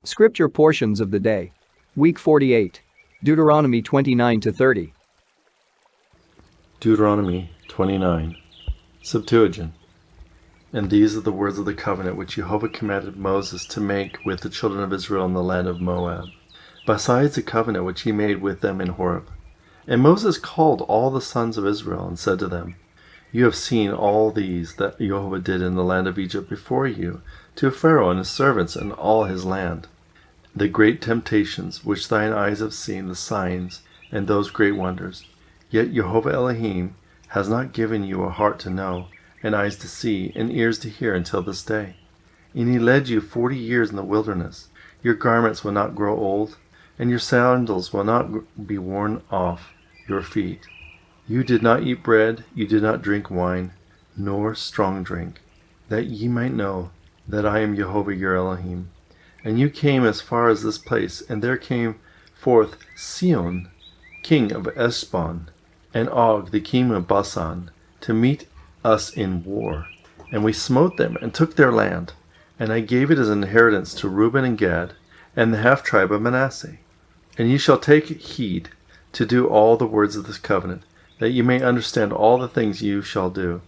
Scripture portions of the day. Week 48. Deuteronomy 29-30. Deuteronomy 29, Septuagint. And these are the words of the covenant which Jehovah commanded Moses to make with the children of Israel in the land of Moab, besides the covenant which he made with them in Horeb. And Moses called all the sons of Israel and said to them, You have seen all these that Jehovah did in the land of Egypt before you, to Pharaoh and his servants and all his land. The great temptations which thine eyes have seen, the signs, and those great wonders. Yet Jehovah Elohim has not given you a heart to know, and eyes to see, and ears to hear until this day. And he led you 40 years in the wilderness. Your garments will not grow old, and your sandals will not be worn off your feet. You did not eat bread, you did not drink wine, nor strong drink, that ye might know that I am Jehovah your Elohim. And you came as far as this place, and there came forth Sihon, king of Heshbon, and Og, the king of Bashan, to meet us in war. And we smote them, and took their land. And I gave it as an inheritance to Reuben and Gad, and the half-tribe of Manasseh. And ye shall take heed to do all the words of this covenant, that ye may understand all the things you shall do.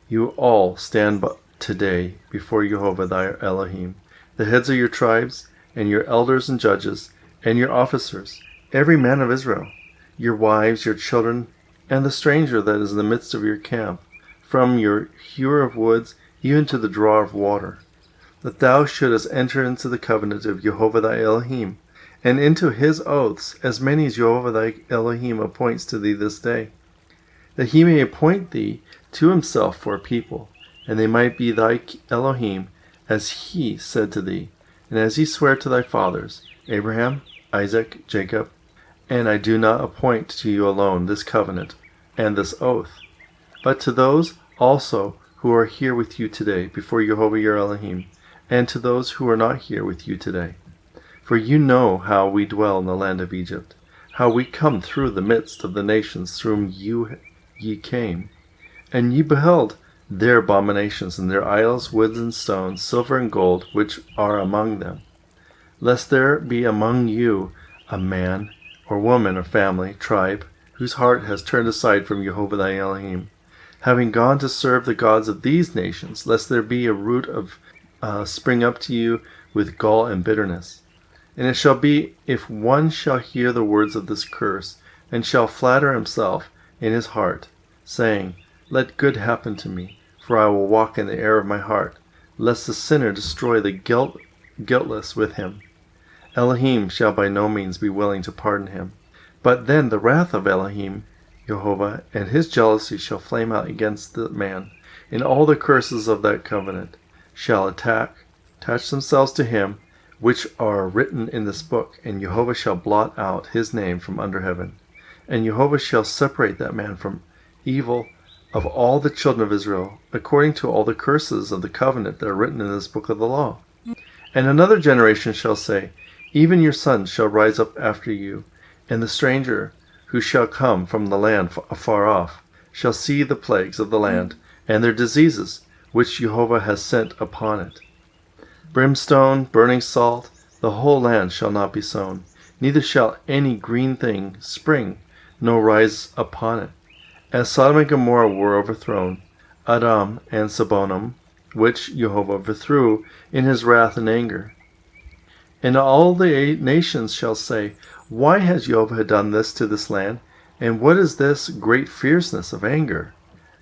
You all stand today before Jehovah thy Elohim, the heads of your tribes, and your elders and judges, and your officers, every man of Israel, your wives, your children, and the stranger that is in the midst of your camp, from your hewer of woods even to the drawer of water, that thou shouldest enter into the covenant of Jehovah thy Elohim, and into his oaths, as many as Jehovah thy Elohim appoints to thee this day, that he may appoint thee to himself for a people, and they might be thy Elohim, as he said to thee, and as he sware to thy fathers, Abraham, Isaac, Jacob. And I do not appoint to you alone this covenant and this oath, but to those also who are here with you today before Jehovah your Elohim, and to those who are not here with you today. For you know how we dwell in the land of Egypt, how we come through the midst of the nations through whom ye came, and ye beheld their abominations and their idols, wood and stone, silver and gold, which are among them. Lest there be among you a man, or woman, or family, tribe, whose heart has turned aside from Jehovah thy Elohim, having gone to serve the gods of these nations, lest there be a root of spring up to you with gall and bitterness. And it shall be, if one shall hear the words of this curse, and shall flatter himself in his heart, saying, Let good happen to me, for I will walk in the air of my heart, lest the sinner destroy the guiltless with him. Elohim shall by no means be willing to pardon him. But then the wrath of Elohim, Jehovah, and his jealousy shall flame out against the man, and all the curses of that covenant shall attach themselves to him, which are written in this book, and Jehovah shall blot out his name from under heaven. And Jehovah shall separate that man from evil of all the children of Israel, according to all the curses of the covenant that are written in this book of the law. And another generation shall say, Even your sons shall rise up after you, and the stranger who shall come from the land afar off shall see the plagues of the land, and their diseases, which Jehovah has sent upon it. Brimstone, burning salt, the whole land shall not be sown, neither shall any green thing spring, nor rise upon it. As Sodom and Gomorrah were overthrown, Adam and Sebonim, which Jehovah overthrew in his wrath and anger. And all the nations shall say, Why has Jehovah done this to this land? And what is this great fierceness of anger?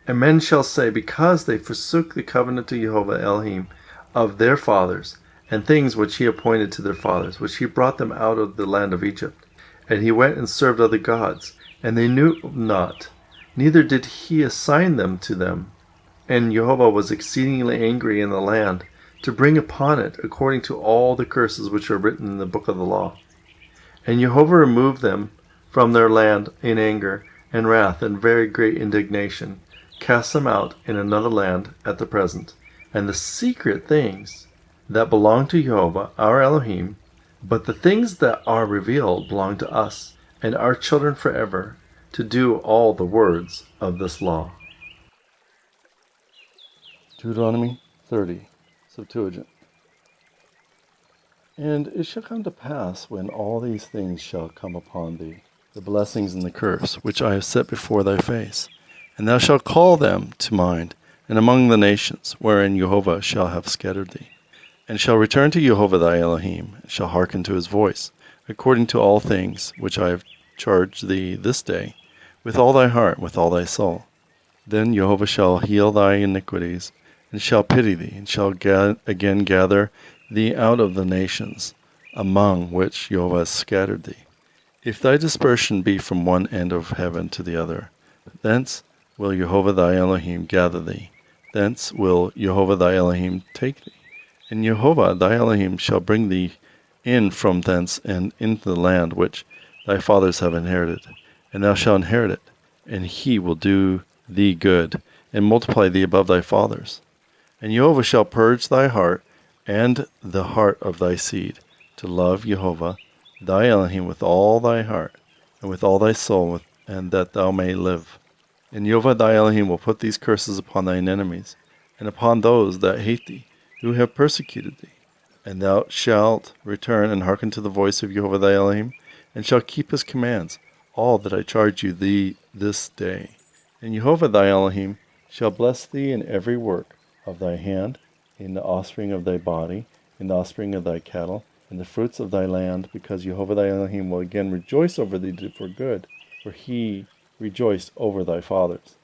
And men shall say, Because they forsook the covenant to Jehovah Elohim of their fathers, and things which he appointed to their fathers, which he brought them out of the land of Egypt. And he went and served other gods, and they knew not, neither did he assign them to them. And Jehovah was exceedingly angry in the land, to bring upon it according to all the curses which are written in the book of the law. And Jehovah removed them from their land in anger and wrath and very great indignation, cast them out in another land at the present. And the secret things that belong to Jehovah, our Elohim, but the things that are revealed belong to us and our children forever, to do all the words of this law. Deuteronomy 30, Septuagint. And it shall come to pass, when all these things shall come upon thee, the blessings and the curse, which I have set before thy face, and thou shalt call them to mind, and among the nations, wherein Jehovah shall have scattered thee, and shall return to Jehovah thy Elohim, and shall hearken to his voice, according to all things which I have charged thee this day, with all thy heart, with all thy soul. Then Jehovah shall heal thy iniquities, and shall pity thee, and shall again gather thee out of the nations, among which Jehovah has scattered thee. If thy dispersion be from one end of heaven to the other, thence will Jehovah thy Elohim gather thee, thence will Jehovah thy Elohim take thee. And Jehovah thy Elohim shall bring thee in from thence and into the land which thy fathers have inherited, and thou shalt inherit it, and he will do thee good, and multiply thee above thy fathers. And Jehovah shall purge thy heart and the heart of thy seed, to love Jehovah thy Elohim with all thy heart, and with all thy soul, and that thou may live. And Jehovah thy Elohim will put these curses upon thine enemies, and upon those that hate thee, who have persecuted thee. And thou shalt return and hearken to the voice of Jehovah thy Elohim, and shalt keep his commands, all that I charge you thee this day. And Jehovah thy Elohim shall bless thee in every work of thy hand, in the offspring of thy body, in the offspring of thy cattle, and the fruits of thy land, because Jehovah thy Elohim will again rejoice over thee for good, for he rejoiced over thy fathers.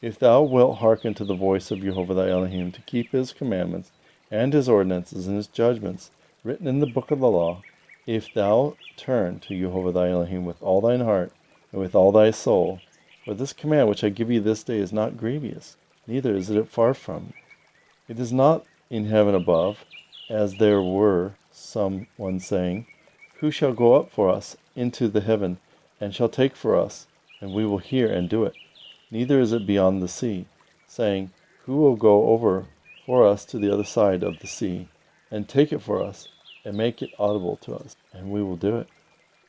If thou wilt hearken to the voice of Jehovah thy Elohim, to keep his commandments, and his ordinances, and his judgments, written in the book of the law, if thou turn to Jehovah thy Elohim with all thine heart, and with all thy soul, for this command which I give you this day is not grievous, neither is it far from you. It is not in heaven above, as there were some one saying, Who shall go up for us into the heaven, and shall take for us, and we will hear and do it? Neither is it beyond the sea, saying, Who will go over for us to the other side of the sea, and take it for us, and make it audible to us, and we will do it.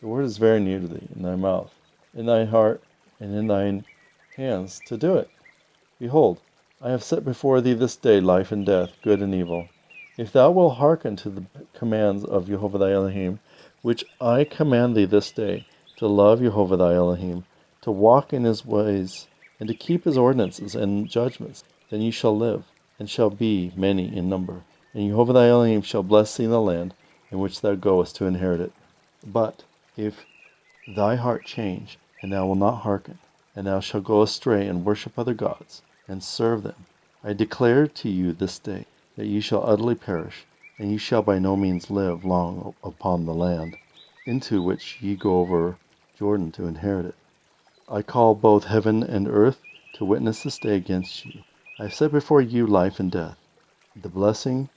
The word is very near to thee, in thy mouth, in thy heart, and in thine hands, to do it. Behold, I have set before thee this day life and death, good and evil. If thou wilt hearken to the commands of Jehovah thy Elohim, which I command thee this day, to love Jehovah thy Elohim, to walk in his ways, and to keep his ordinances and judgments, then ye shall live, and shall be many in number. And Jehovah thy Elohim shall bless thee in the land in which thou goest to inherit it. But if thy heart change, and thou wilt not hearken, and thou shalt go astray and worship other gods, and serve them, I declare to you this day that ye shall utterly perish, and ye shall by no means live long upon the land, into which ye go over Jordan to inherit it. I call both heaven and earth to witness this day against you. I have set before you life and death, the blessing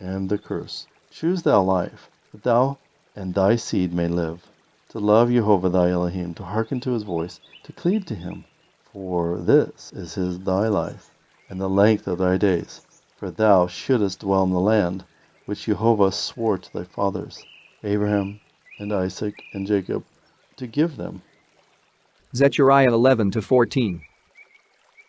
and the curse. Choose thou life, that thou and thy seed may live, to love Jehovah thy Elohim, to hearken to his voice, to cleave to him, for this is thy life, and the length of thy days, for thou shouldest dwell in the land which Jehovah swore to thy fathers, Abraham and Isaac and Jacob, to give them. Zechariah 11-14.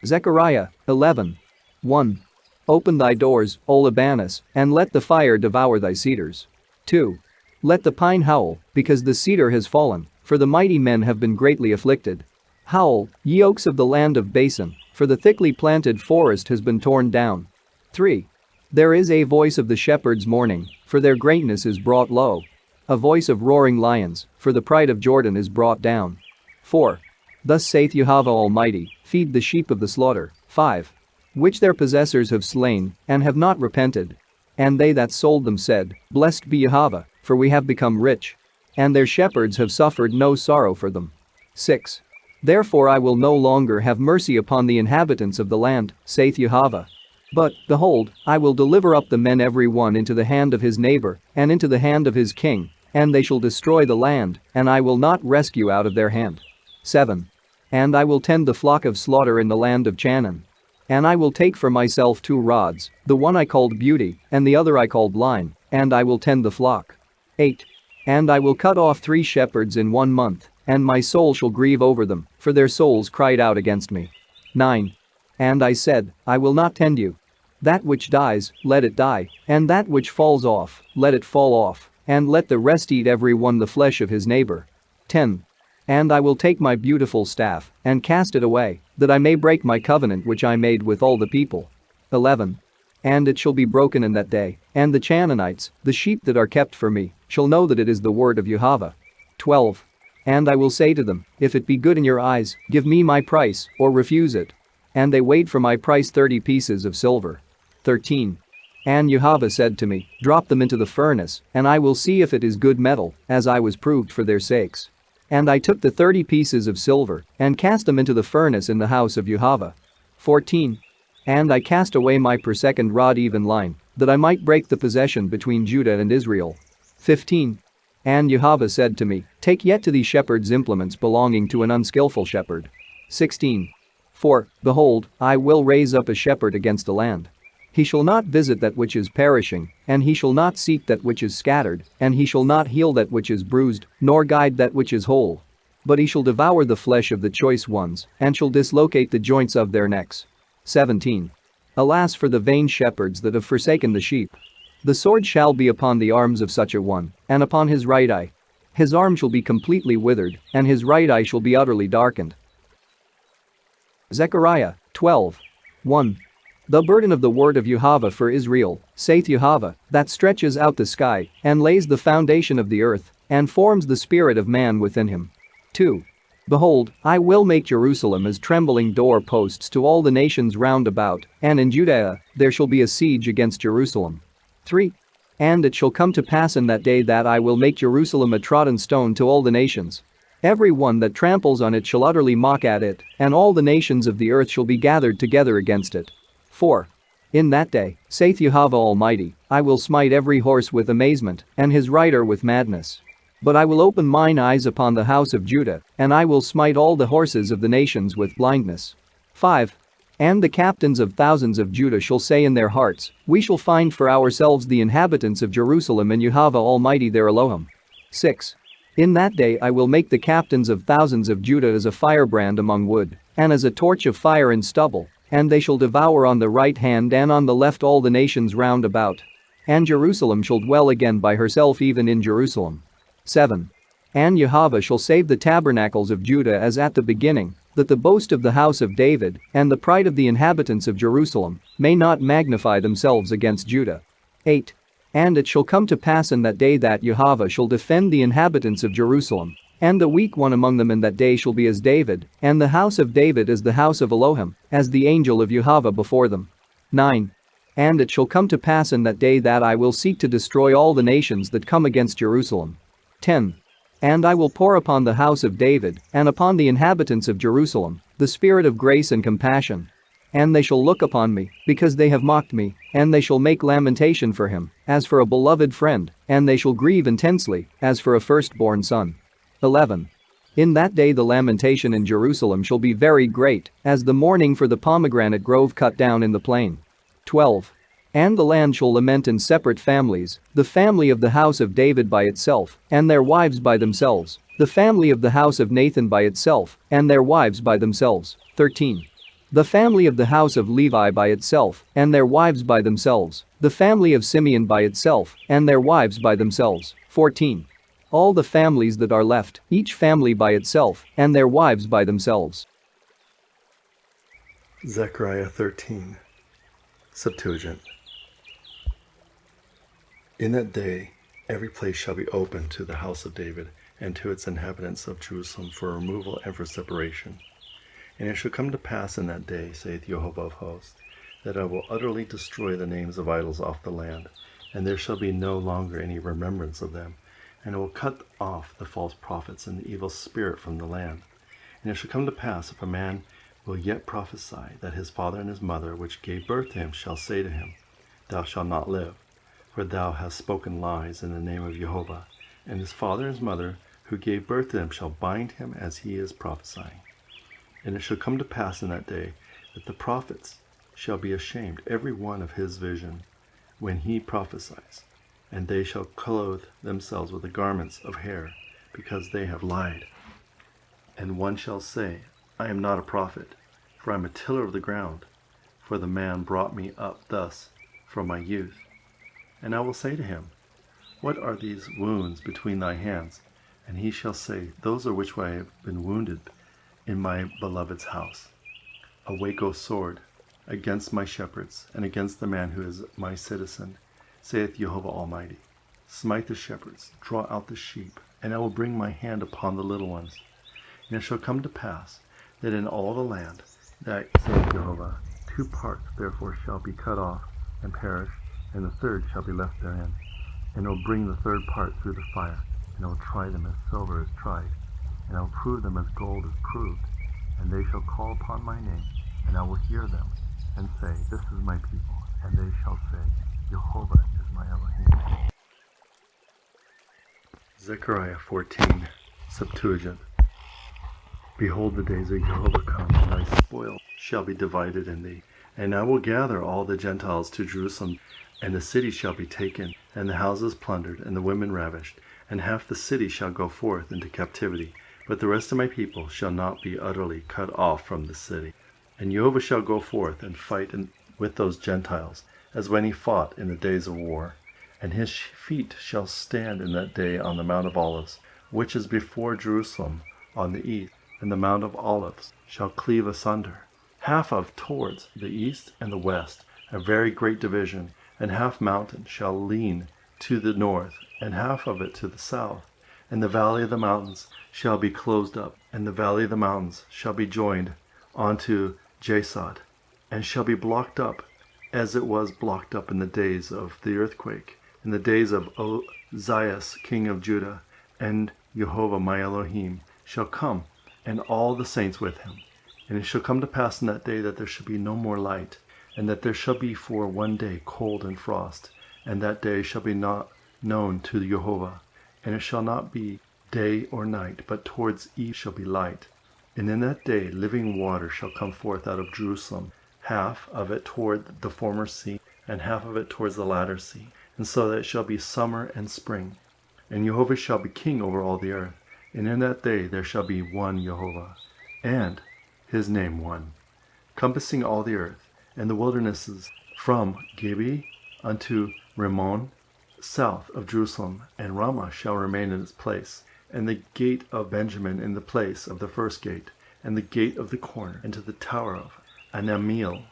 Zechariah 11:1. Open thy doors, O Libanus, and let the fire devour thy cedars. 2. Let the pine howl, because the cedar has fallen, for the mighty men have been greatly afflicted. Howl, ye oaks of the land of Basan, for the thickly planted forest has been torn down. 3. There is a voice of the shepherds mourning, for their greatness is brought low. A voice of roaring lions, for the pride of Jordan is brought down. 4. Thus saith Jehovah Almighty, feed the sheep of the slaughter. 5. Which their possessors have slain, and have not repented. And they that sold them said, Blessed be Jehovah, for we have become rich. And their shepherds have suffered no sorrow for them. 6. Therefore I will no longer have mercy upon the inhabitants of the land, saith Jehovah. But, behold, I will deliver up the men every one into the hand of his neighbor, and into the hand of his king, and they shall destroy the land, and I will not rescue out of their hand. 7. And I will tend the flock of slaughter in the land of Chanaan. And I will take for myself 2 rods, the one I called beauty, and the other I called line, and I will tend the flock. 8. And I will cut off 3 shepherds in 1 month, and my soul shall grieve over them, for their souls cried out against me. 9. And I said, I will not tend you. That which dies, let it die, and that which falls off, let it fall off, and let the rest eat every one the flesh of his neighbor. 10. And I will take my beautiful staff and cast it away, that I may break my covenant which I made with all the people. 11. And it shall be broken in that day, and the Canaanites, the sheep that are kept for me, shall know that it is the word of Jehovah. 12. And I will say to them, if it be good in your eyes, give me my price, or refuse it. And they weighed for my price 30 pieces of silver. 13. And Jehovah said to me, drop them into the furnace, and I will see if it is good metal, as I was proved for their sakes. And I took the 30 pieces of silver, and cast them into the furnace in the house of Jehovah. 14. And I cast away my per-second rod even line, that I might break the possession between Judah and Israel. 15. And Jehovah said to me, take yet to thee shepherds implements belonging to an unskillful shepherd. 16. For, behold, I will raise up a shepherd against the land. He shall not visit that which is perishing, and he shall not seek that which is scattered, and he shall not heal that which is bruised, nor guide that which is whole. But he shall devour the flesh of the choice ones, and shall dislocate the joints of their necks. 17. Alas for the vain shepherds that have forsaken the sheep. The sword shall be upon the arms of such a one, and upon his right eye. His arm shall be completely withered, and his right eye shall be utterly darkened. Zechariah 12. 1. The burden of the word of Jehovah for Israel, saith Jehovah, that stretches out the sky, and lays the foundation of the earth, and forms the spirit of man within him. 2. Behold, I will make Jerusalem as trembling door posts to all the nations round about, and in Judea there shall be a siege against Jerusalem. 3. And it shall come to pass in that day that I will make Jerusalem a trodden stone to all the nations. Every one that tramples on it shall utterly mock at it, and all the nations of the earth shall be gathered together against it. 4. In that day, saith Jehovah Almighty, I will smite every horse with amazement, and his rider with madness. But I will open mine eyes upon the house of Judah, and I will smite all the horses of the nations with blindness. 5. And the captains of thousands of Judah shall say in their hearts, we shall find for ourselves the inhabitants of Jerusalem and Jehovah Almighty their Elohim. 6. In that day I will make the captains of thousands of Judah as a firebrand among wood, and as a torch of fire in stubble, and they shall devour on the right hand and on the left all the nations round about. And Jerusalem shall dwell again by herself even in Jerusalem. 7. And Jehovah shall save the tabernacles of Judah as at the beginning, that the boast of the house of David, and the pride of the inhabitants of Jerusalem, may not magnify themselves against Judah. 8. And it shall come to pass in that day that Jehovah shall defend the inhabitants of Jerusalem, and the weak one among them in that day shall be as David, and the house of David as the house of Elohim, as the angel of Jehovah before them. 9. And it shall come to pass in that day that I will seek to destroy all the nations that come against Jerusalem. 10. And I will pour upon the house of David, and upon the inhabitants of Jerusalem, the spirit of grace and compassion. And they shall look upon me, because they have mocked me, and they shall make lamentation for him, as for a beloved friend, and they shall grieve intensely, as for a firstborn son. 11. In that day the lamentation in Jerusalem shall be very great, as the mourning for the pomegranate grove cut down in the plain. 12. And the land shall lament in separate families, the family of the house of David by itself, and their wives by themselves, the family of the house of Nathan by itself, and their wives by themselves. 13. The family of the house of Levi by itself, and their wives by themselves, the family of Simeon by itself, and their wives by themselves. 14. All the families that are left, each family by itself, and their wives by themselves. Zechariah 13. Septuagint. In that day, every place shall be opened to the house of David, and to its inhabitants of Jerusalem for removal and for separation. And it shall come to pass in that day, saith Jehovah of hosts, that I will utterly destroy the names of idols off the land, and there shall be no longer any remembrance of them, and I will cut off the false prophets and the evil spirit from the land. And it shall come to pass, if a man will yet prophesy, that his father and his mother, which gave birth to him, shall say to him, Thou shalt not live, for thou hast spoken lies in the name of Jehovah. And his father and his mother, who gave birth to him, shall bind him as he is prophesying. And it shall come to pass in that day, that the prophets shall be ashamed, every one of his vision, when he prophesies. And they shall clothe themselves with the garments of hair, because they have lied. And one shall say, I am not a prophet, for I am a tiller of the ground, for the man brought me up thus from my youth. And I will say to him, What are these wounds between thy hands? And he shall say, Those are which I have been wounded in my beloved's house. Awake, O sword, against my shepherds, and against the man who is my citizen, saith Jehovah Almighty. Smite the shepherds, draw out the sheep, and I will bring my hand upon the little ones. And it shall come to pass that in all the land, that, saith Jehovah, 2 parts therefore shall be cut off and perish, and the third shall be left therein. And I will bring the third part through the fire, and I will try them as silver is tried, and I will prove them as gold is proved. And they shall call upon my name, and I will hear them, and say, This is my people. And they shall say, Jehovah is my Elohim. Zechariah 14, Septuagint. Behold, the days of Jehovah come, and thy spoil shall be divided in thee. And I will gather all the Gentiles to Jerusalem, and the city shall be taken, and the houses plundered, and the women ravished, and half the city shall go forth into captivity. But the rest of my people shall not be utterly cut off from the city. And Jehovah shall go forth and fight with those Gentiles, as when he fought in the days of war. And his feet shall stand in that day on the Mount of Olives, which is before Jerusalem on the east, and the Mount of Olives shall cleave asunder, half of towards the east and the west, a very great division, and half mountain shall lean to the north, and half of it to the south. And the valley of the mountains shall be closed up, and the valley of the mountains shall be joined unto Jasad, and shall be blocked up, as it was blocked up in the days of the earthquake, in the days of Uzzias king of Judah. And Jehovah my Elohim shall come, and all the saints with him. And it shall come to pass in that day that there shall be no more light, and that there shall be for 1 day cold and frost, and that day shall be not known to Jehovah. And it shall not be day or night, but towards eve shall be light. And in that day living water shall come forth out of Jerusalem, half of it toward the former sea, and half of it towards the latter sea. And so that it shall be summer and spring. And Jehovah shall be king over all the earth. And in that day there shall be one Jehovah, and his name one, compassing all the earth. And the wildernesses from Gibeah unto Rimmon, south of Jerusalem, and Ramah shall remain in its place, and the gate of Benjamin in the place of the first gate, and the gate of the corner, and to the tower of Anamiel,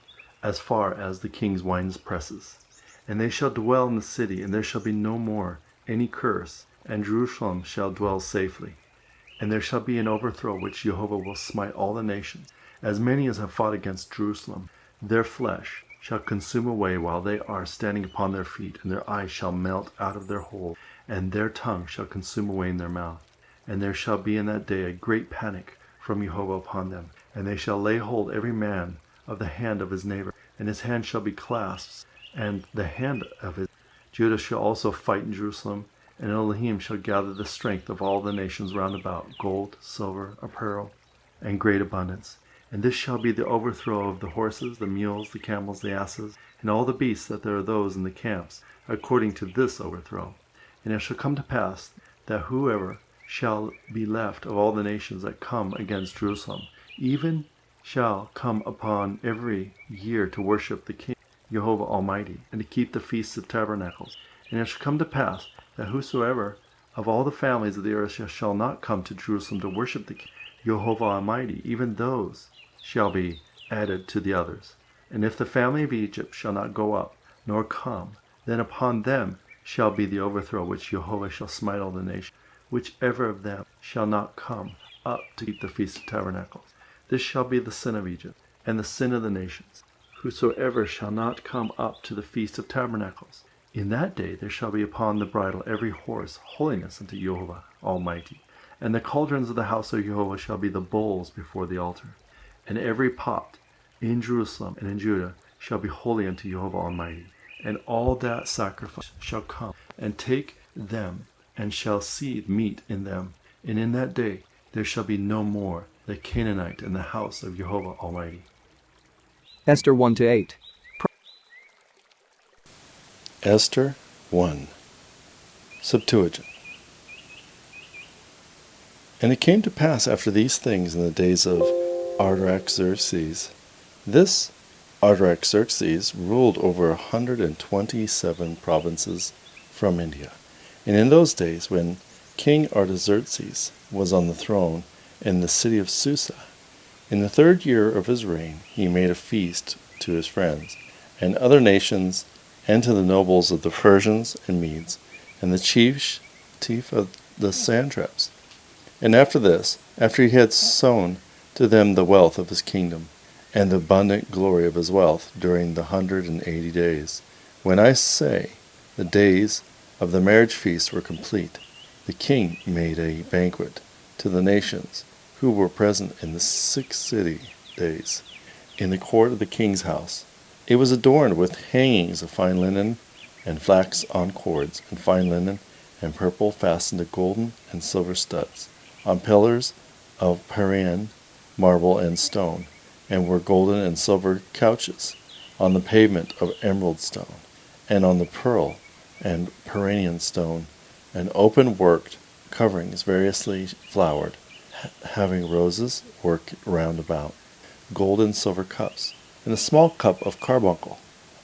as far as the king's wine presses. And they shall dwell in the city, and there shall be no more any curse, and Jerusalem shall dwell safely. And there shall be an overthrow which Jehovah will smite all the nations, as many as have fought against Jerusalem. Their flesh shall consume away while they are standing upon their feet, and their eyes shall melt out of their hole, and their tongue shall consume away in their mouth. And there shall be in that day a great panic from Jehovah upon them, and they shall lay hold every man of the hand of his neighbor, and his hand shall be clasped, and the hand of his. Judah shall also fight in Jerusalem, and Elo-heem shall gather the strength of all the nations round about, gold, silver, apparel, and great abundance. And this shall be the overthrow of the horses, the mules, the camels, the asses, and all the beasts that there are those in the camps, according to this overthrow. And it shall come to pass that whoever shall be left of all the nations that come against Jerusalem, even shall come upon every year to worship the King, Jehovah Almighty, and to keep the feasts of tabernacles. And it shall come to pass that whosoever of all the families of the earth shall not come to Jerusalem to worship the King, Jehovah Almighty, even those shall be added to the others. And if the family of Egypt shall not go up, nor come, then upon them shall be the overthrow which Jehovah shall smite all the nations, whichever of them shall not come up to keep the Feast of Tabernacles. This shall be the sin of Egypt, and the sin of the nations, whosoever shall not come up to the Feast of Tabernacles. In that day there shall be upon the bridle every horse holiness unto Jehovah Almighty. And the cauldrons of the house of Jehovah shall be the bowls before the altar. And every pot in Jerusalem and in Judah shall be holy unto Jehovah Almighty. And all that sacrifice shall come, and take them, and shall see meat in them. And in that day there shall be no more the Canaanite in the house of Jehovah Almighty. Esther 1-8. Esther 1, Septuagint. And it came to pass after these things in the days of Artaxerxes. This Artaxerxes ruled over 127 provinces from India, And in those days, when King Artaxerxes was on the throne in the city of Susa, in the 3rd year of his reign, he made a feast to his friends and other nations, and to the nobles of the Persians and Medes, and the chief of the satraps. And after this, after he had sown to them the wealth of his kingdom, and the abundant glory of his wealth during the 180 days, when I say the days of the marriage feast were complete, the king made a banquet to the nations who were present in the 60 days, in the court of the king's house. It was adorned with hangings of fine linen, and flax on cords, and fine linen, and purple fastened to golden and silver studs, on pillars of Parian marble and stone, and were golden and silver couches, on the pavement of emerald stone, and on the pearl and Parian stone, and open-worked coverings variously flowered, having roses worked round about, gold and silver cups, and a small cup of carbuncle,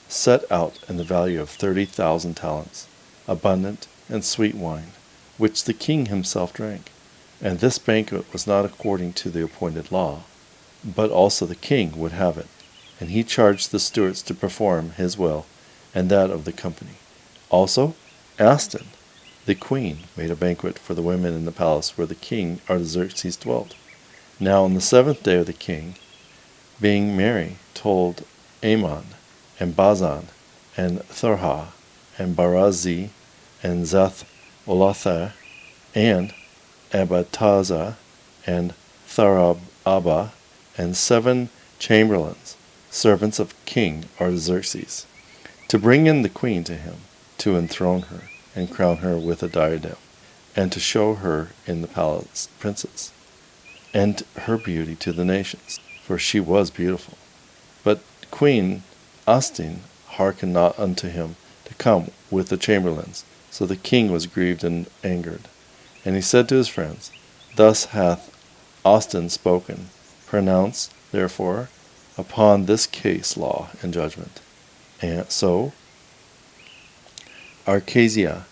set out in the value of 30,000 talents, abundant and sweet wine, which the king himself drank. And this banquet was not according to the appointed law, but also the king would have it, and he charged the stewards to perform his will and that of the company. Also, Aston, the queen, made a banquet for the women in the palace where the king Artaxerxes dwelt. Now on the 7th day of the king, being merry, told Amon, and Bazan, and Thurha, and Barazi, and Zath-Olatha, and Abatazah, and Tharababa, and 7 chamberlains, servants of King Artaxerxes, to bring in the queen to him, to enthrone her, and crown her with a diadem, and to show her in the palace princess, and her beauty to the nations, for she was beautiful. But Queen Astin hearkened not unto him to come with the chamberlains, so the king was grieved and angered. And he said to his friends, Thus hath Astin spoken. Pronounce, therefore, upon this case law and judgment. And so Arcasia,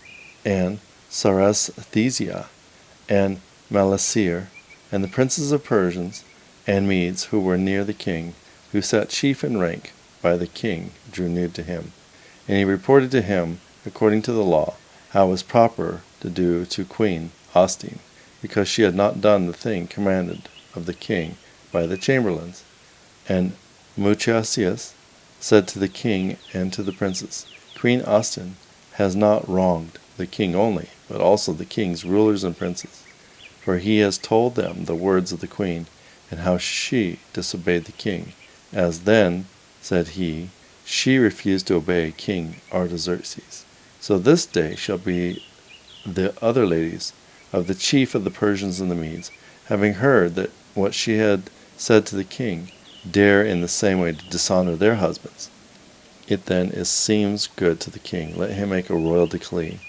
and Sarasthesia, and Malasir, and the princes of Persians and Medes who were near the king, who sat chief in rank by the king, drew near to him. And he reported to him, according to the law, how it was proper to do to Queen Astin, because she had not done the thing commanded of the king by the chamberlains. And Muchasius said to the king and to the princes, Queen Astin has not wronged the king only, but also the king's rulers and princes. For he has told them the words of the queen, and how she disobeyed the king. As then, said he, she refused to obey King Artaxerxes. So this day shall be the other ladies of the chief of the Persians and the Medes, having heard that what she had said to the king, dare in the same way to dishonor their husbands. It then seems good to the king, let him make a royal decree,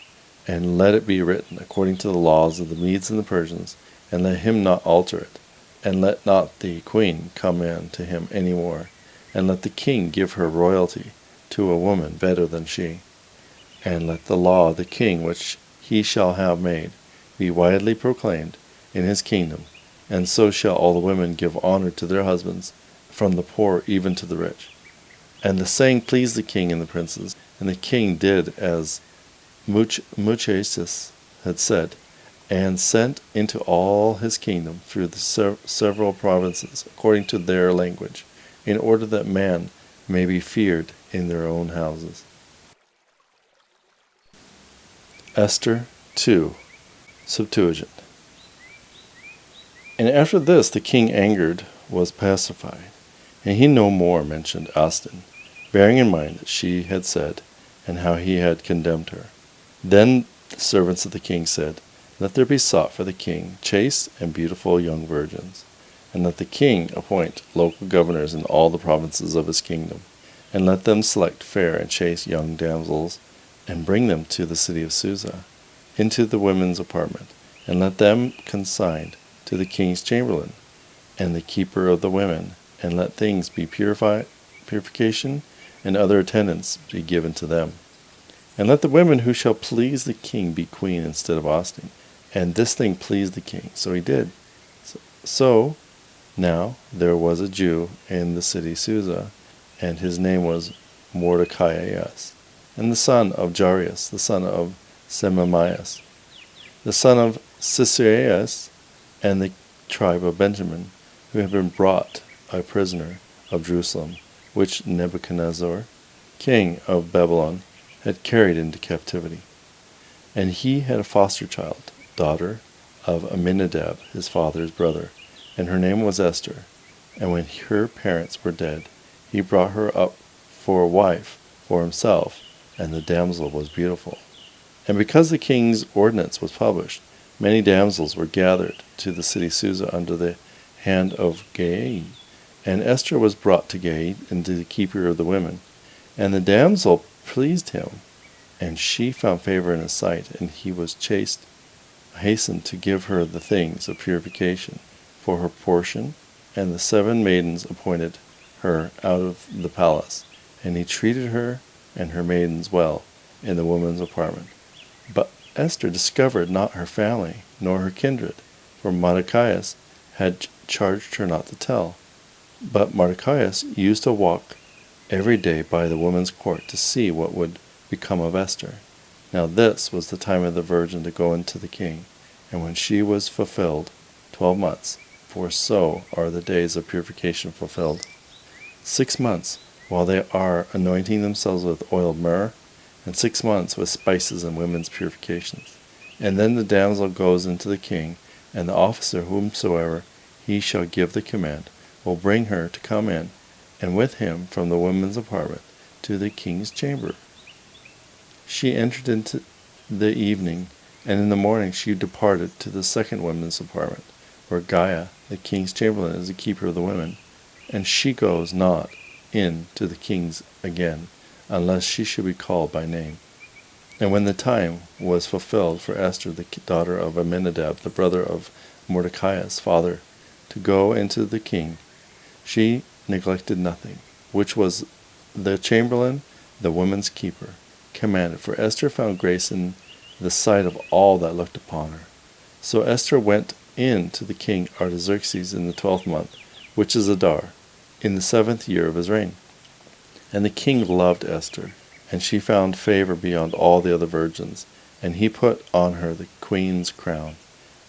and let it be written according to the laws of the Medes and the Persians, and let him not alter it, and let not the queen come in to him any more, and let the king give her royalty to a woman better than she, and let the law of the king which he shall have made be widely proclaimed in his kingdom, and so shall all the women give honor to their husbands, from the poor even to the rich. And the saying pleased the king and the princes, and the king did as Muchasius had said, and sent into all his kingdom through the several provinces, according to their language, in order that man may be feared in their own houses. Esther 2, Septuagint. And after this the king angered was pacified, and he no more mentioned Astin, bearing in mind that she had said, and how he had condemned her. Then the servants of the king said, Let there be sought for the king chaste and beautiful young virgins, and let the king appoint local governors in all the provinces of his kingdom, and let them select fair and chaste young damsels, and bring them to the city of Susa, into the women's apartment, and let them consigned to the king's chamberlain, and the keeper of the women, and let things be purification, and other attendants be given to them. And let the women who shall please the king be queen instead of Vashti. And this thing pleased the king, so he did. So now there was a Jew in the city Susa, and his name was Mordecai, and the son of Jarius, the son of Semamias, the son of Siseraeus, and the tribe of Benjamin, who had been brought a prisoner of Jerusalem, which Nebuchadnezzar, king of Babylon, had carried into captivity. And he had a foster child, daughter of Aminadab, his father's brother, and her name was Esther. And when her parents were dead, he brought her up for a wife for himself, and the damsel was beautiful. And because the king's ordinance was published, many damsels were gathered to the city Susa under the hand of Gai. And Esther was brought to Gai, and to the keeper of the women. And the damsel pleased him, and she found favor in his sight, and he was hastened to give her the things of purification for her portion, and the 7 maidens appointed her out of the palace. And he treated her and her maidens well in the woman's apartment. But Esther discovered not her family, nor her kindred, for Mordecai had charged her not to tell. But Mordecai used to walk every day by the women's court to see what would become of Esther. Now this was the time of the virgin to go into the king, and when she was fulfilled 12 months, for so are the days of purification fulfilled, 6 months, while they are anointing themselves with oil of myrrh, and 6 months with spices and women's purifications. And then the damsel goes into the king, and the officer whomsoever he shall give the command will bring her to come in, and with him from the women's apartment to the king's chamber. She entered into the evening, and in the morning she departed to the second women's apartment, where Gaia, the king's chamberlain, is the keeper of the women, and she goes not in to the king's again, unless she should be called by name. And when the time was fulfilled for Esther, the daughter of Aminadab, the brother of Mordecai's father, to go into the king, she neglected nothing, which was the chamberlain, the woman's keeper, commanded. For Esther found grace in the sight of all that looked upon her. So Esther went in to the king Artaxerxes in the 12th month, which is Adar, in the 7th year of his reign. And the king loved Esther, and she found favor beyond all the other virgins, and he put on her the queen's crown.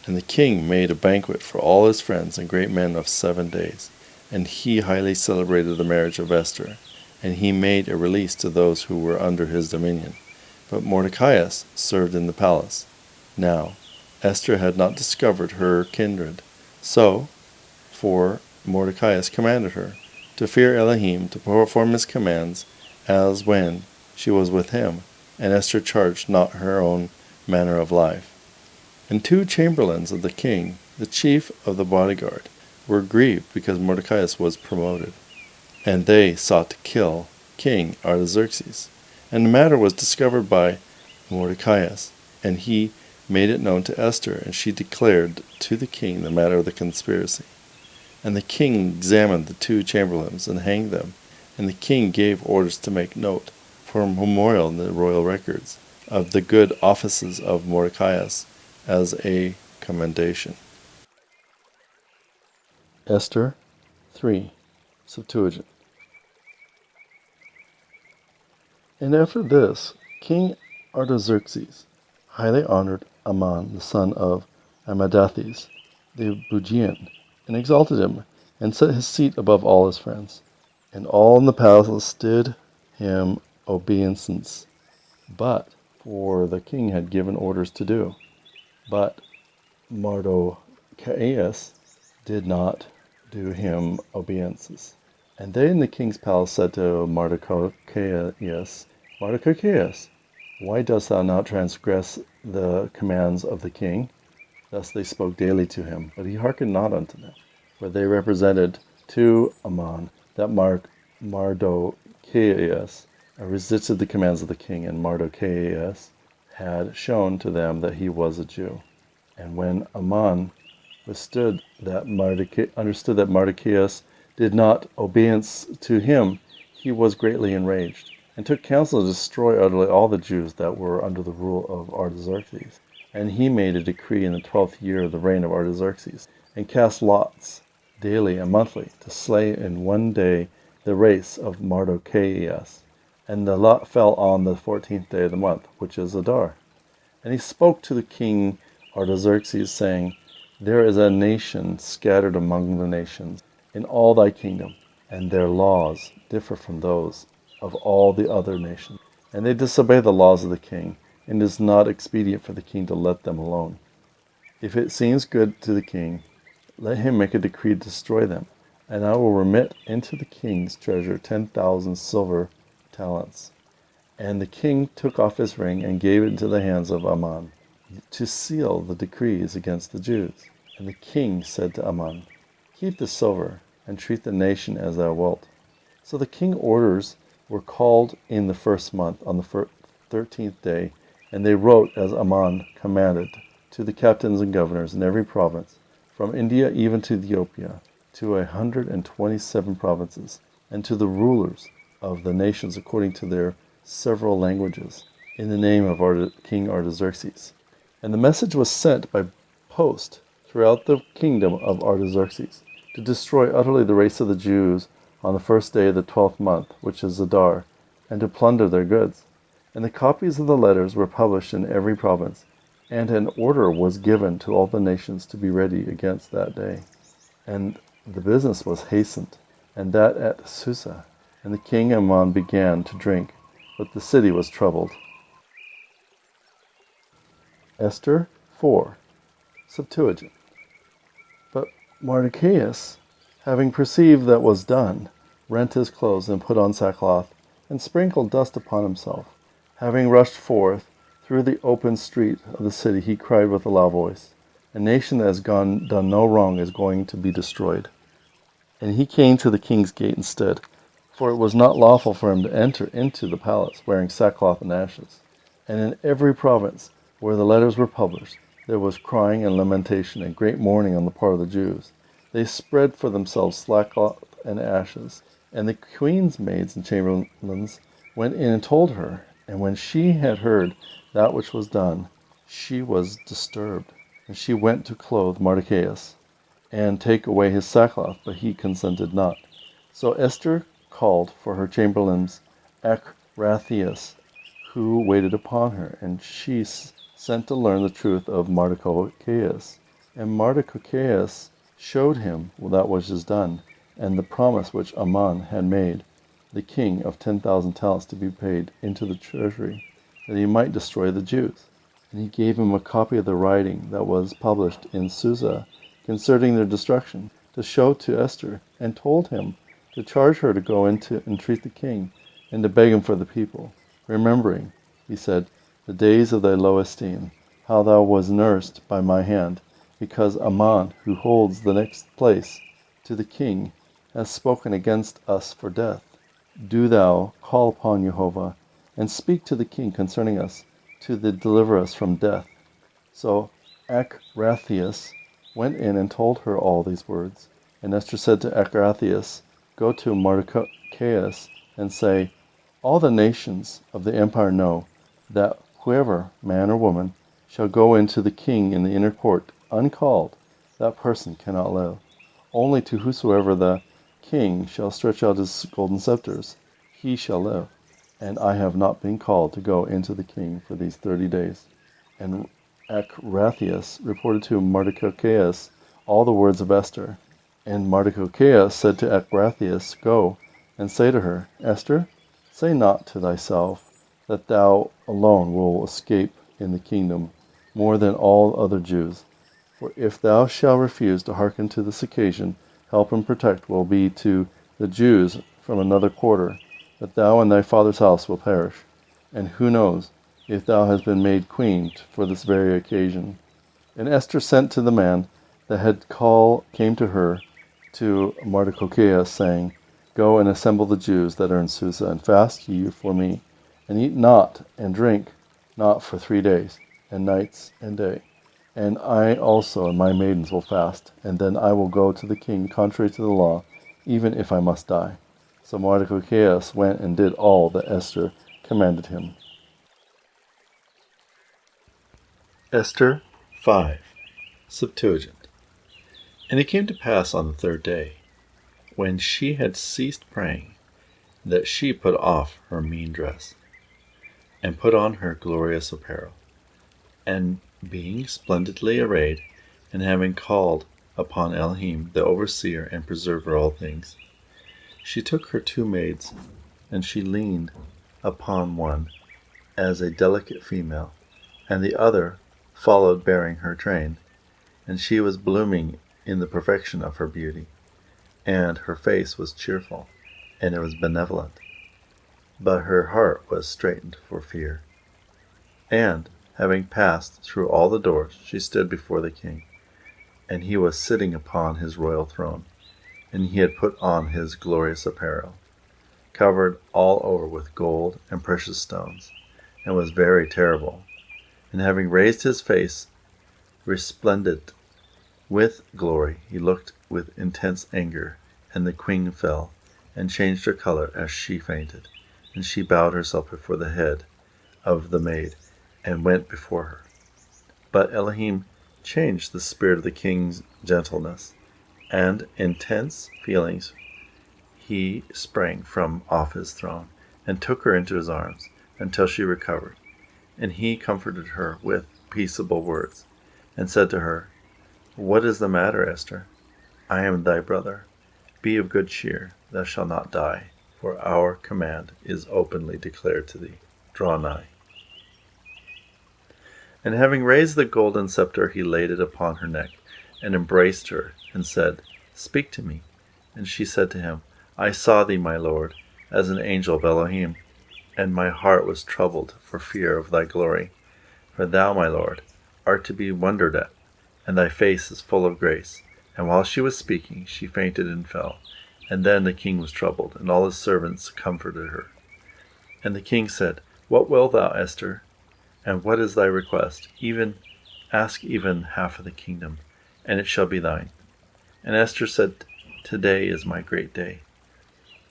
And the king made a banquet for all his friends and great men of 7 days, and he highly celebrated the marriage of Esther, and he made a release to those who were under his dominion. But Mordecai served in the palace. Now Esther had not discovered her kindred, for Mordecai commanded her to fear Elohim, to perform his commands, as when she was with him, and Esther charged not her own manner of life. And 2 chamberlains of the king, the chief of the bodyguard, were grieved because Mordecai was promoted, and they sought to kill King Artaxerxes. And the matter was discovered by Mordecai, and he made it known to Esther, and she declared to the king the matter of the conspiracy. And the king examined the 2 chamberlains and hanged them, and the king gave orders to make note, for a memorial in the royal records, of the good offices of Mordecai as a commendation. Esther 3, Septuagint. And after this, King Artaxerxes highly honored Aman, the son of Amadathes, the Bugian, and exalted him, and set his seat above all his friends. And all in the palace did him obeisance, for the king had given orders to do. But Mardochai did not do him obeisance. And they in the king's palace said to Mardochai, why dost thou not transgress the commands of the king? Thus they spoke daily to him, but he hearkened not unto them. For they represented to Aman that Mardochai resisted the commands of the king, and Mardochai had shown to them that he was a Jew. And when Aman understood that Mardochai did not obeisance to him, he was greatly enraged. and took counsel to destroy utterly all the Jews that were under the rule of Artaxerxes. And he made a decree in the 12th year of the reign of Artaxerxes, and cast lots daily and monthly to slay in one day the race of Mardochæus. And the lot fell on the 14th day of the month, which is Adar. And he spoke to the king Artaxerxes, saying, There is a nation scattered among the nations in all thy kingdom, and their laws differ from those of all the other nations. And they disobey the laws of the king, and it is not expedient for the king to let them alone. If it seems good to the king, let him make a decree to destroy them, and I will remit into the king's treasure 10,000 silver talents. And the king took off his ring and gave it into the hands of Aman to seal the decrees against the Jews. And the king said to Aman, Keep the silver, and treat the nation as thou wilt. So the king's orders were called in the first month on the 13th day, and they wrote as Aman commanded to the captains and governors in every province, from India even to Ethiopia, to 127 provinces, and to the rulers of the nations according to their several languages, in the name of King Artaxerxes. And the message was sent by post throughout the kingdom of Artaxerxes, to destroy utterly the race of the Jews on the first day of the 12th month, which is Adar, and to plunder their goods. And the copies of the letters were published in every province, and an order was given to all the nations to be ready against that day. And the business was hastened, and that at Susa. And the king Aman began to drink, but the city was troubled. Esther 4, Septuagint. But Mordecai, having perceived that was done, rent his clothes and put on sackcloth, and sprinkled dust upon himself. Having rushed forth through the open street of the city, he cried with a loud voice, A nation that has done no wrong is going to be destroyed. And he came to the king's gate and stood, for it was not lawful for him to enter into the palace wearing sackcloth and ashes. And in every province where the letters were published, there was crying and lamentation and great mourning on the part of the Jews. They spread for themselves sackcloth and ashes. And the queen's maids and chamberlains went in and told her. And when she had heard that which was done, she was disturbed. And she went to clothe Mordecai and take away his sackcloth, but he consented not. So Esther called for her chamberlains Achrathias, who waited upon her, and she sent to learn the truth of Mordecai. And Mordecai showed him that which is done, and the promise which Aman had made the king of 10,000 talents to be paid into the treasury, that he might destroy the Jews. And he gave him a copy of the writing that was published in Susa concerning their destruction, to show to Esther, and told him to charge her to go in to entreat the king, and to beg him for the people, remembering, he said, the days of thy low esteem, how thou was nursed by my hand, because Aman, who holds the next place to the king, has spoken against us for death. Do thou call upon Jehovah, and speak to the king concerning us, to deliver us from death. So Achrathias went in and told her all these words. And Esther said to Achrathias, Go to Mordecai and say, All the nations of the empire know that whoever, man or woman, shall go into the king in the inner court uncalled, that person cannot live. Only to whosoever the king shall stretch out his golden scepters, he shall live. And I have not been called to go into the king for these 30 days. And Achrathias reported to Mordecai all the words of Esther. And Mordecai said to Achrathias, Go, and say to her, Esther, say not to thyself that thou alone will escape in the kingdom more than all other Jews. For if thou shalt refuse to hearken to this occasion, help and protect will be to the Jews from another quarter, that thou and thy father's house will perish. And who knows if thou hast been made queen for this very occasion? And Esther sent to the man that had came to her to Mordecai, saying, Go and assemble the Jews that are in Susa, and fast ye for me, and eat not and drink not for 3 days, and nights and day. And I also and my maidens will fast, and then I will go to the king contrary to the law, even if I must die. So Mordecai went and did all that Esther commanded him. Esther 5. Septuagint. And it came to pass on the third day, when she had ceased praying, that she put off her mean dress, and put on her glorious apparel. And being splendidly arrayed, and having called upon Elohim, the overseer and preserver of all things, she took her 2 maids, and she leaned upon one as a delicate female, and the other followed bearing her train, and she was blooming in the perfection of her beauty, and her face was cheerful, and it was benevolent, but her heart was straitened for fear. And, having passed through all the doors, she stood before the king, and he was sitting upon his royal throne, and he had put on his glorious apparel, covered all over with gold and precious stones, and was very terrible. And having raised his face, resplendent with glory, he looked with intense anger, and the queen fell, and changed her color as she fainted. And she bowed herself before the head of the maid, and went before her. But Elohim changed the spirit of the king's gentleness, and intense feelings he sprang from off his throne, and took her into his arms, until she recovered. And he comforted her with peaceable words, and said to her, What is the matter, Esther? I am thy brother. Be of good cheer, thou shalt not die, for our command is openly declared to thee. Draw nigh. And having raised the golden scepter, he laid it upon her neck, and embraced her, and said, Speak to me. And she said to him, I saw thee, my lord, as an angel of Elohim, and my heart was troubled for fear of thy glory. For thou, my lord, art to be wondered at, and thy face is full of grace. And while she was speaking, she fainted and fell. And then the king was troubled, and all his servants comforted her. And the king said, What wilt thou, Esther? And what is thy request? Ask even half of the kingdom, and it shall be thine. And Esther said, Today is my great day.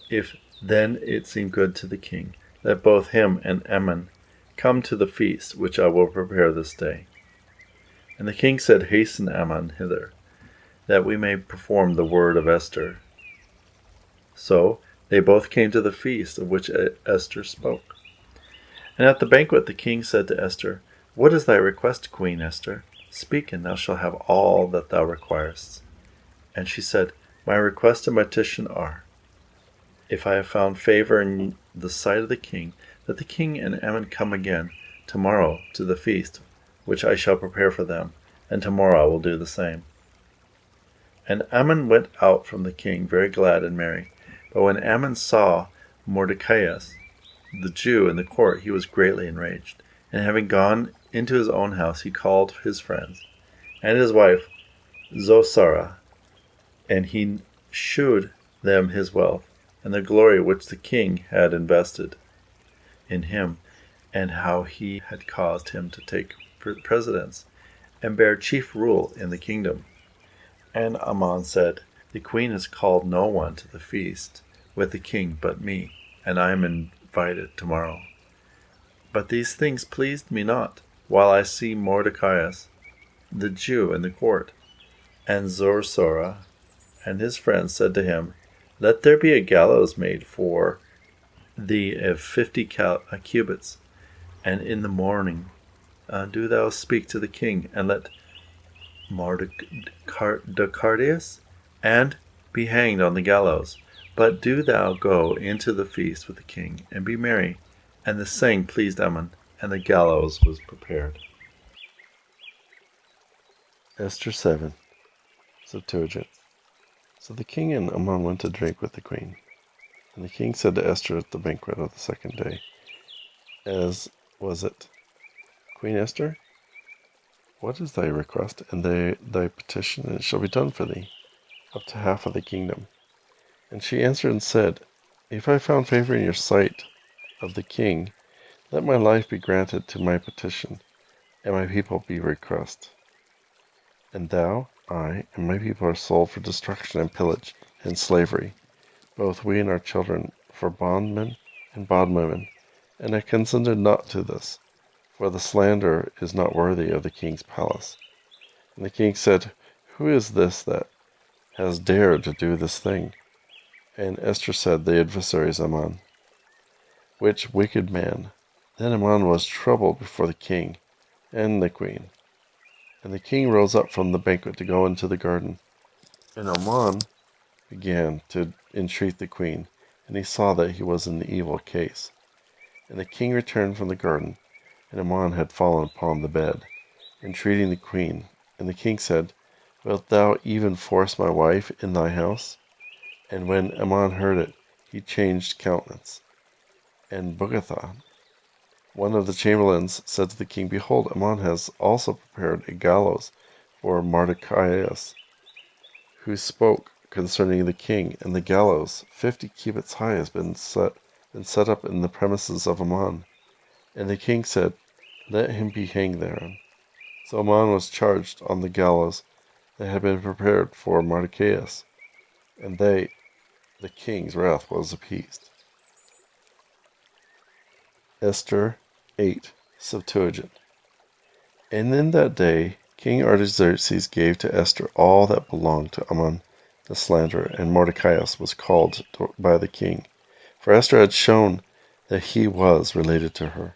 If then it seem good to the king, let both him and Ammon come to the feast which I will prepare this day. And the king said, Hasten Ammon hither, that we may perform the word of Esther. So they both came to the feast of which Esther spoke. And at the banquet the king said to Esther, What is thy request, Queen Esther? Speak, and thou shalt have all that thou requirest. And she said, My request and my petition are, if I have found favor in the sight of the king, that the king and Ammon come again tomorrow to the feast which I shall prepare for them, and tomorrow I will do the same. And Ammon went out from the king very glad and merry. But when Ammon saw Mordecai, the Jew, in the court, he was greatly enraged. And having gone into his own house, he called his friends and his wife Zosara, and he shewed them his wealth, and the glory which the king had invested in him, and how he had caused him to take precedence, and bear chief rule in the kingdom. And Ammon said, The queen has called no one to the feast with the king but me, and I am invited tomorrow. But these things pleased me not, while I see Mordecai, the Jew, in the court. And Zorsora and his friends said to him, Let there be a gallows made for thee of 50 cubits, and in the morning do thou speak to the king, and let Mordecai and be hanged on the gallows. But do thou go into the feast with the king, and be merry. And the saying pleased Ammon, and the gallows was prepared. Esther 7, Septuagint. So the king and Ammon went to drink with the queen. And the king said to Esther at the banquet of the second day, As was it, Queen Esther, what is thy request, and thy petition, and it shall be done for thee, up to half of the kingdom. And she answered and said, If I found favor in your sight of the king, let my life be granted to my petition, and my people be request. And thou, I, and my people are sold for destruction and pillage and slavery. both we and our children, for bondmen and bondwomen, and I consented not to this, for the slander is not worthy of the king's palace. And the king said, Who is this that has dared to do this thing? And Esther said, The adversary is Aman. Which wicked man? Then Aman was troubled before the king and the queen. And the king rose up from the banquet to go into the garden. And Aman began to entreat the queen, and he saw that he was in the evil case. And the king returned from the garden, and Aman had fallen upon the bed, entreating the queen. And the king said, Wilt thou even force my wife in thy house? And when Aman heard it, he changed countenance. And Bugatha, one of the chamberlains, said to the king, Behold, Aman has also prepared a gallows for Mordecai, who spoke concerning the king, and the gallows, 50 cubits high, has been set up in the premises of Aman. And the king said, Let him be hanged thereon. So Aman was charged on the gallows that had been prepared for Mordecai, and the king's wrath was appeased. Esther 8, Septuagint. And in that day King Artaxerxes gave to Esther all that belonged to Aman the slanderer, and Mordecai was called by the king, for Esther had shown that he was related to her.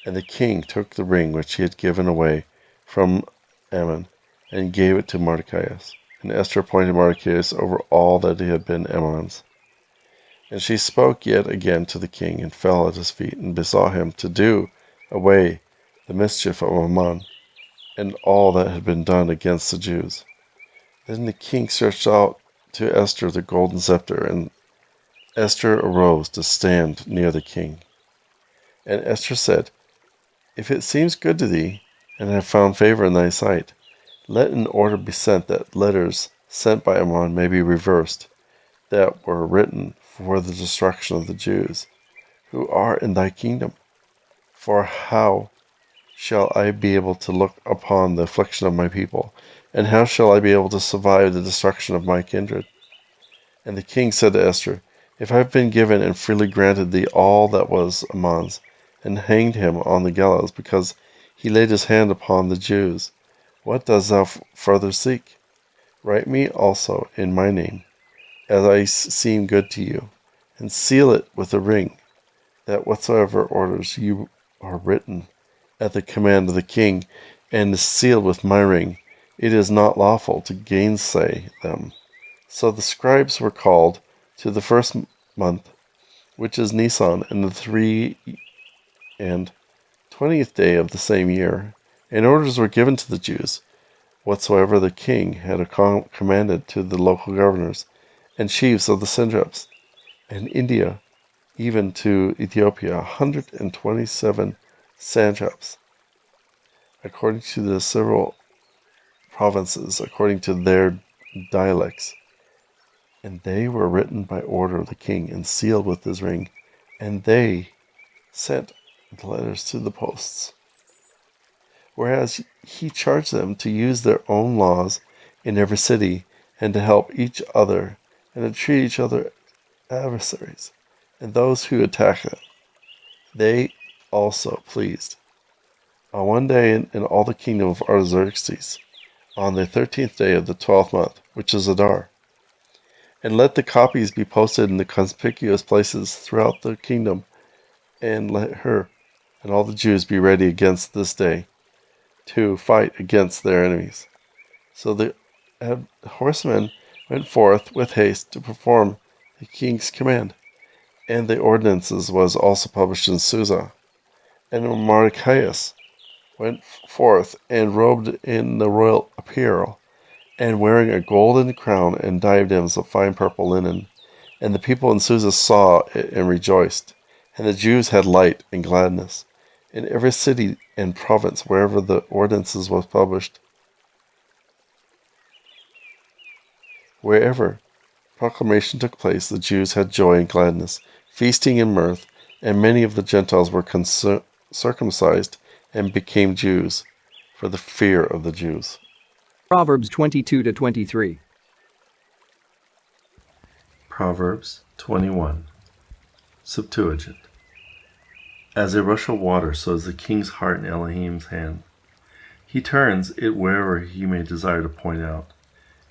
And the king took the ring which he had given away from Aman, and gave it to Mordecai. And Esther appointed Mordecai over all that had been Aman's. And she spoke yet again to the king, and fell at his feet, and besought him to do away the mischief of Aman, and all that had been done against the Jews. Then the king stretched out to Esther the golden scepter, and Esther arose to stand near the king. And Esther said, If it seems good to thee, and I have found favor in thy sight, let an order be sent that letters sent by Aman may be reversed, that were written for the destruction of the Jews, who are in thy kingdom. For how shall I be able to look upon the affliction of my people, and how shall I be able to survive the destruction of my kindred? And the king said to Esther, If I have been given and freely granted thee all that was Aman's, and hanged him on the gallows, because he laid his hand upon the Jews, what dost thou further seek? Write me also in my name, as I seem good to you, and seal it with a ring, that whatsoever orders you are written at the command of the king, and is sealed with my ring, it is not lawful to gainsay them. So the scribes were called to the first month, which is Nisan, in the 23rd day of the same year, and orders were given to the Jews, whatsoever the king had commanded, to the local governors and chiefs of the satraps, and India, even to Ethiopia, 127 satraps, according to the several provinces, according to their dialects. And they were written by order of the king, and sealed with his ring, and they sent the letters to the posts. Whereas he charged them to use their own laws in every city, and to help each other, and to treat each other adversaries, and those who attack them. They also pleased. On one day in all the kingdom of Artaxerxes, on the 13th day of the 12th month, which is Adar. And let the copies be posted in the conspicuous places throughout the kingdom, and let her and all the Jews be ready against this day, to fight against their enemies. So the horsemen went forth with haste to perform the king's command. And the ordinances was also published in Susa. And Mordecai went forth, and robed in the royal apparel, and wearing a golden crown and diadems of fine purple linen. And the people in Susa saw it and rejoiced, and the Jews had light and gladness. In every city and province wherever the ordinances was published, wherever proclamation took place, the Jews had joy and gladness, feasting and mirth, and many of the Gentiles were circumcised and became Jews, for the fear of the Jews. Proverbs 22 to 23. Proverbs 21. Septuagint. As a rush of water, so is the king's heart in Elohim's hand. He turns it wherever he may desire to point out.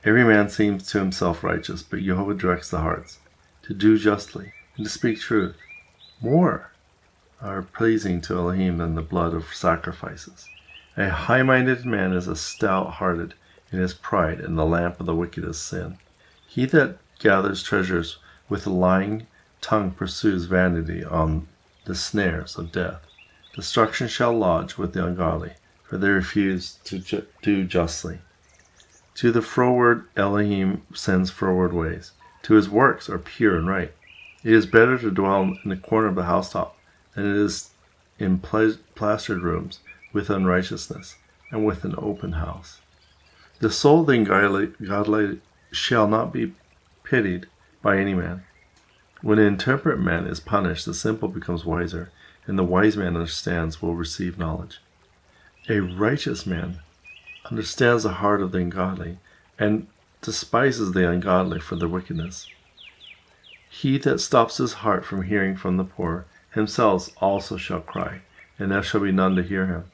Every man seems to himself righteous, but Jehovah directs the hearts, to do justly and to speak truth. More are pleasing to Elohim than the blood of sacrifices. A high-minded man is a stout-hearted in his pride, and the lamp of the wicked is sin. He that gathers treasures with a lying tongue pursues vanity on the snares of death. Destruction shall lodge with the ungodly, for they refuse to do justly. To the froward Elohim sends froward ways. To his works are pure and right. It is better to dwell in the corner of the housetop than it is in plastered rooms with unrighteousness and with an open house. The soul of the ungodly shall not be pitied by any man. When an intemperate man is punished, the simple becomes wiser, and the wise man understands will receive knowledge. A righteous man understands the heart of the ungodly, and despises the ungodly for their wickedness. He that stops his heart from hearing from the poor, himself also shall cry, and there shall be none to hear him.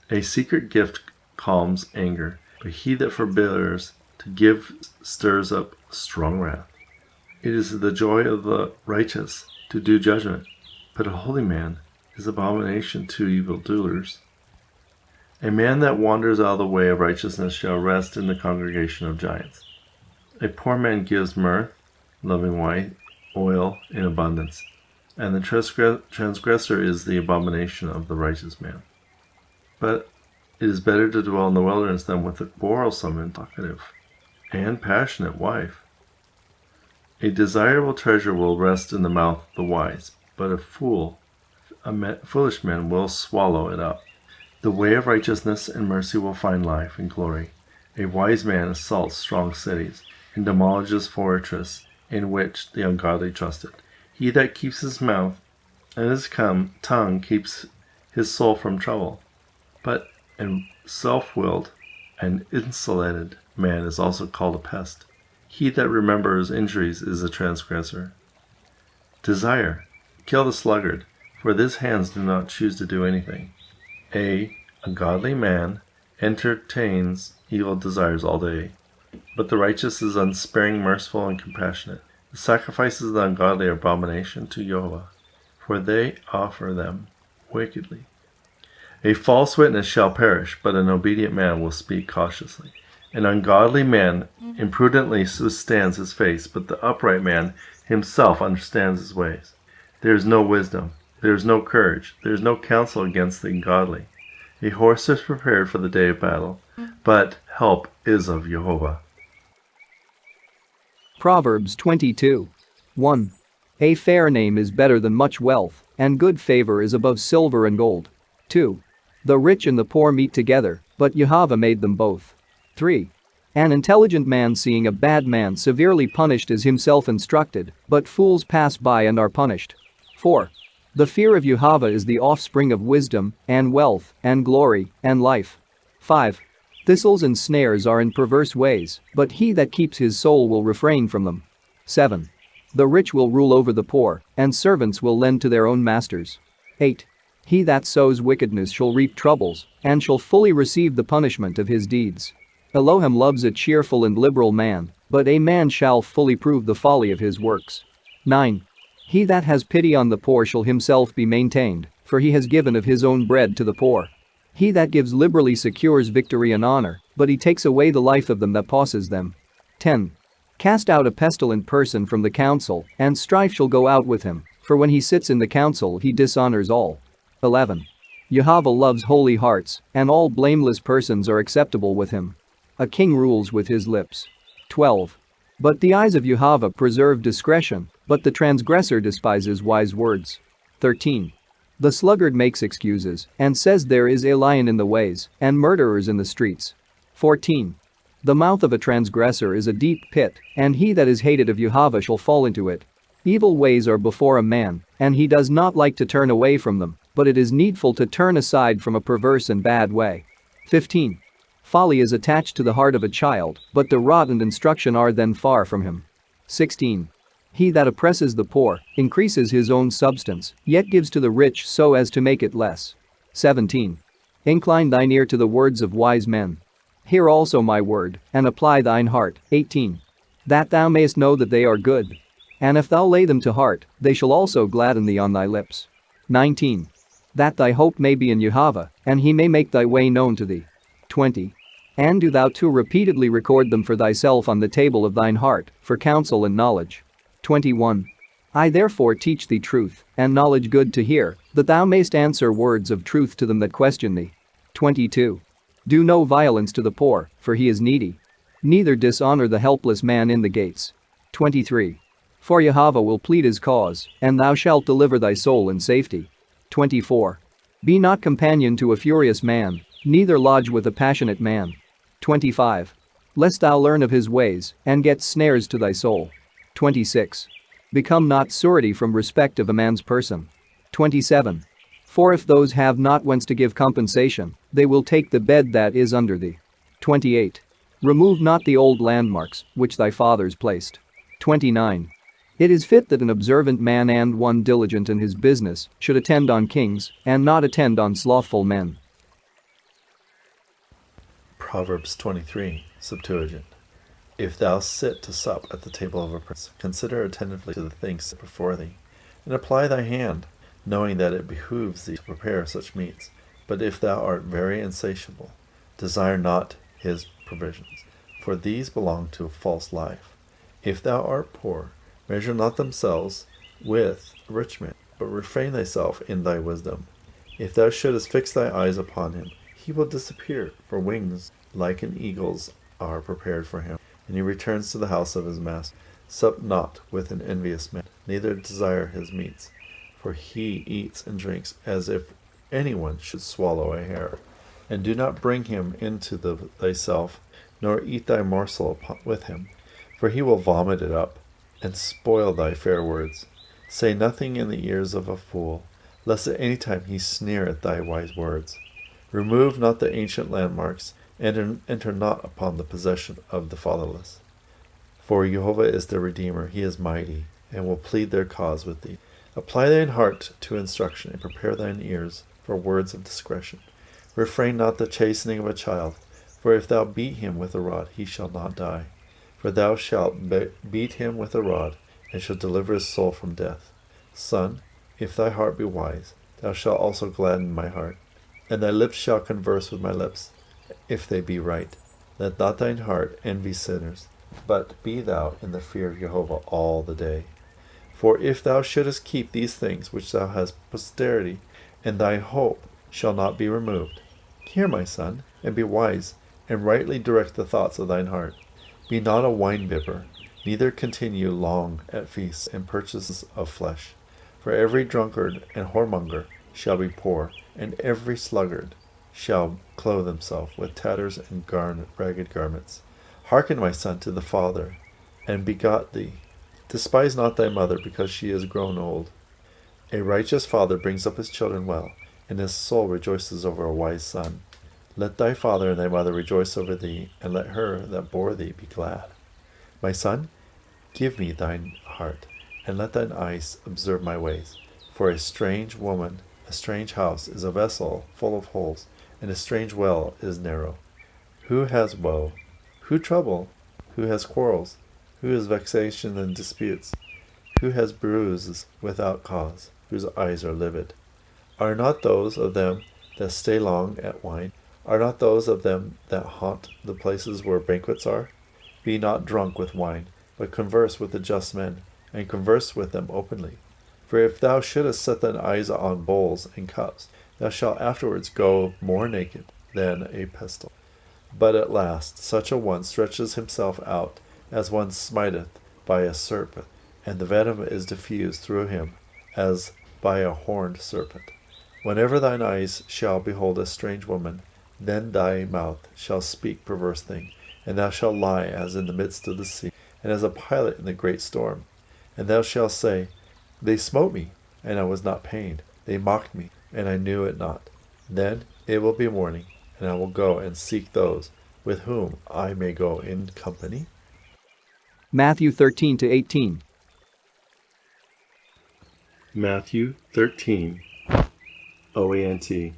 A secret gift calms anger, but he that forbears to give stirs up strong wrath. It is the joy of the righteous to do judgment, but a holy man is abomination to evildoers. A man that wanders out of the way of righteousness shall rest in the congregation of giants. A poor man gives mirth, loving wine, oil in abundance, and the transgressor is the abomination of the righteous man. But it is better to dwell in the wilderness than with a quarrelsome and talkative and passionate wife. A desirable treasure will rest in the mouth of the wise, but a foolish man will swallow it up. The way of righteousness and mercy will find life and glory. A wise man assaults strong cities and demolishes fortresses in which the ungodly trusted. He that keeps his mouth and his tongue keeps his soul from trouble. But a self-willed and insulated man is also called a pest. He that remembers injuries is a transgressor. Desire, kill the sluggard, for his hands do not choose to do anything. A godly man entertains evil desires all day, but the righteous is unsparing, merciful, and compassionate. The sacrifices of the ungodly are abomination to Jehovah, for they offer them wickedly. A false witness shall perish, but an obedient man will speak cautiously. An ungodly man imprudently withstands his face, but the upright man himself understands his ways. There is no wisdom, there is no courage, there is no counsel against the ungodly. A horse is prepared for the day of battle, but help is of Jehovah. Proverbs 22. 1. A fair name is better than much wealth, and good favor is above silver and gold. 2. The rich and the poor meet together, but Jehovah made them both. 3. An intelligent man seeing a bad man severely punished is himself instructed, but fools pass by and are punished. 4. The fear of Jehovah is the offspring of wisdom, and wealth, and glory, and life. 5. Thistles and snares are in perverse ways, but he that keeps his soul will refrain from them. 7. The rich will rule over the poor, and servants will lend to their own masters. 8. He that sows wickedness shall reap troubles, and shall fully receive the punishment of his deeds. Elohim loves a cheerful and liberal man, but a man shall fully prove the folly of his works. 9. He that has pity on the poor shall himself be maintained, for he has given of his own bread to the poor. He that gives liberally secures victory and honor, but he takes away the life of them that possess them. 10. Cast out a pestilent person from the council, and strife shall go out with him, for when he sits in the council he dishonors all. 11. Jehovah loves holy hearts, and all blameless persons are acceptable with him. A king rules with his lips. 12. But the eyes of Jehovah preserve discretion, but the transgressor despises wise words. 13. The sluggard makes excuses, and says there is a lion in the ways, and murderers in the streets. 14. The mouth of a transgressor is a deep pit, and he that is hated of Jehovah shall fall into it. Evil ways are before a man, and he does not like to turn away from them, but it is needful to turn aside from a perverse and bad way. 15. Folly is attached to the heart of a child, but the rod and instruction are then far from him. 16. He that oppresses the poor increases his own substance, yet gives to the rich so as to make it less. 17. Incline thine ear to the words of wise men. Hear also my word, and apply thine heart. 18. That thou mayest know that they are good. And if thou lay them to heart, they shall also gladden thee on thy lips. 19. That thy hope may be in Jehovah, and he may make thy way known to thee. 20. And do thou too repeatedly record them for thyself on the table of thine heart, for counsel and knowledge. 21. I therefore teach thee truth, and knowledge good to hear, that thou mayst answer words of truth to them that question thee. 22. Do no violence to the poor, for he is needy. Neither dishonor the helpless man in the gates. 23. For Jehovah will plead his cause, and thou shalt deliver thy soul in safety. 24. Be not companion to a furious man, neither lodge with a passionate man. 25. Lest thou learn of his ways, and get snares to thy soul. 26. Become not surety from respect of a man's person. 27. For if those have not whence to give compensation, they will take the bed that is under thee. 28. Remove not the old landmarks, which thy fathers placed. 29. It is fit that an observant man and one diligent in his business should attend on kings, and not attend on slothful men. Proverbs 23, Septuagint. If thou sit to sup at the table of a prince, consider attentively to the things set before thee, and apply thy hand, knowing that it behooves thee to prepare such meats. But if thou art very insatiable, desire not his provisions, for these belong to a false life. If thou art poor, measure not themselves with a rich man, but refrain thyself in thy wisdom. If thou shouldest fix thy eyes upon him, he will disappear, for wings like an eagle's are prepared for him, and he returns to the house of his master. Sup not with an envious man, neither desire his meats, for he eats and drinks as if anyone should swallow a hair. And do not bring him into thyself, nor eat thy morsel with him, for he will vomit it up, and spoil thy fair words. Say nothing in the ears of a fool, lest at any time he sneer at thy wise words. Remove not the ancient landmarks, and enter not upon the possession of the fatherless. For Jehovah is their Redeemer, he is mighty, and will plead their cause with thee. Apply thine heart to instruction, and prepare thine ears for words of discretion. Refrain not the chastening of a child, for if thou beat him with a rod, he shall not die. For thou shalt beat him with a rod, and shalt deliver his soul from death. Son, if thy heart be wise, thou shalt also gladden my heart, and thy lips shall converse with my lips, if they be right. Let not thine heart envy sinners, but be thou in the fear of Jehovah all the day. For if thou shouldest keep these things which thou hast posterity, and thy hope shall not be removed. Hear, my son, and be wise, and rightly direct the thoughts of thine heart. Be not a wine-bibber, neither continue long at feasts and purchases of flesh. For every drunkard and whoremonger shall be poor, and every sluggard shall clothe himself with tatters and ragged garments. Hearken, my son, to the father, and begot thee. Despise not thy mother, because she is grown old. A righteous father brings up his children well, and his soul rejoices over a wise son. Let thy father and thy mother rejoice over thee, and let her that bore thee be glad. My son, give me thine heart, and let thine eyes observe my ways. For a strange woman, a strange house, is a vessel full of holes, and a strange well is narrow. Who has woe? Who trouble? Who has quarrels? Who has vexation and disputes? Who has bruises without cause, whose eyes are livid? Are not those of them that stay long at wine? Are not those of them that haunt the places where banquets are? Be not drunk with wine, but converse with the just men, and converse with them openly. For if thou shouldest set thine eyes on bowls and cups, thou shalt afterwards go more naked than a pestle. But at last such a one stretches himself out, as one smiteth by a serpent, and the venom is diffused through him, as by a horned serpent. Whenever thine eyes shall behold a strange woman, then thy mouth shall speak perverse things, and thou shalt lie as in the midst of the sea, and as a pilot in the great storm. And thou shalt say, They smote me, and I was not pained. They mocked me, and I knew it not. Then it will be morning, and I will go and seek those with whom I may go in company. Matthew 13-18. Matthew 13, OANT.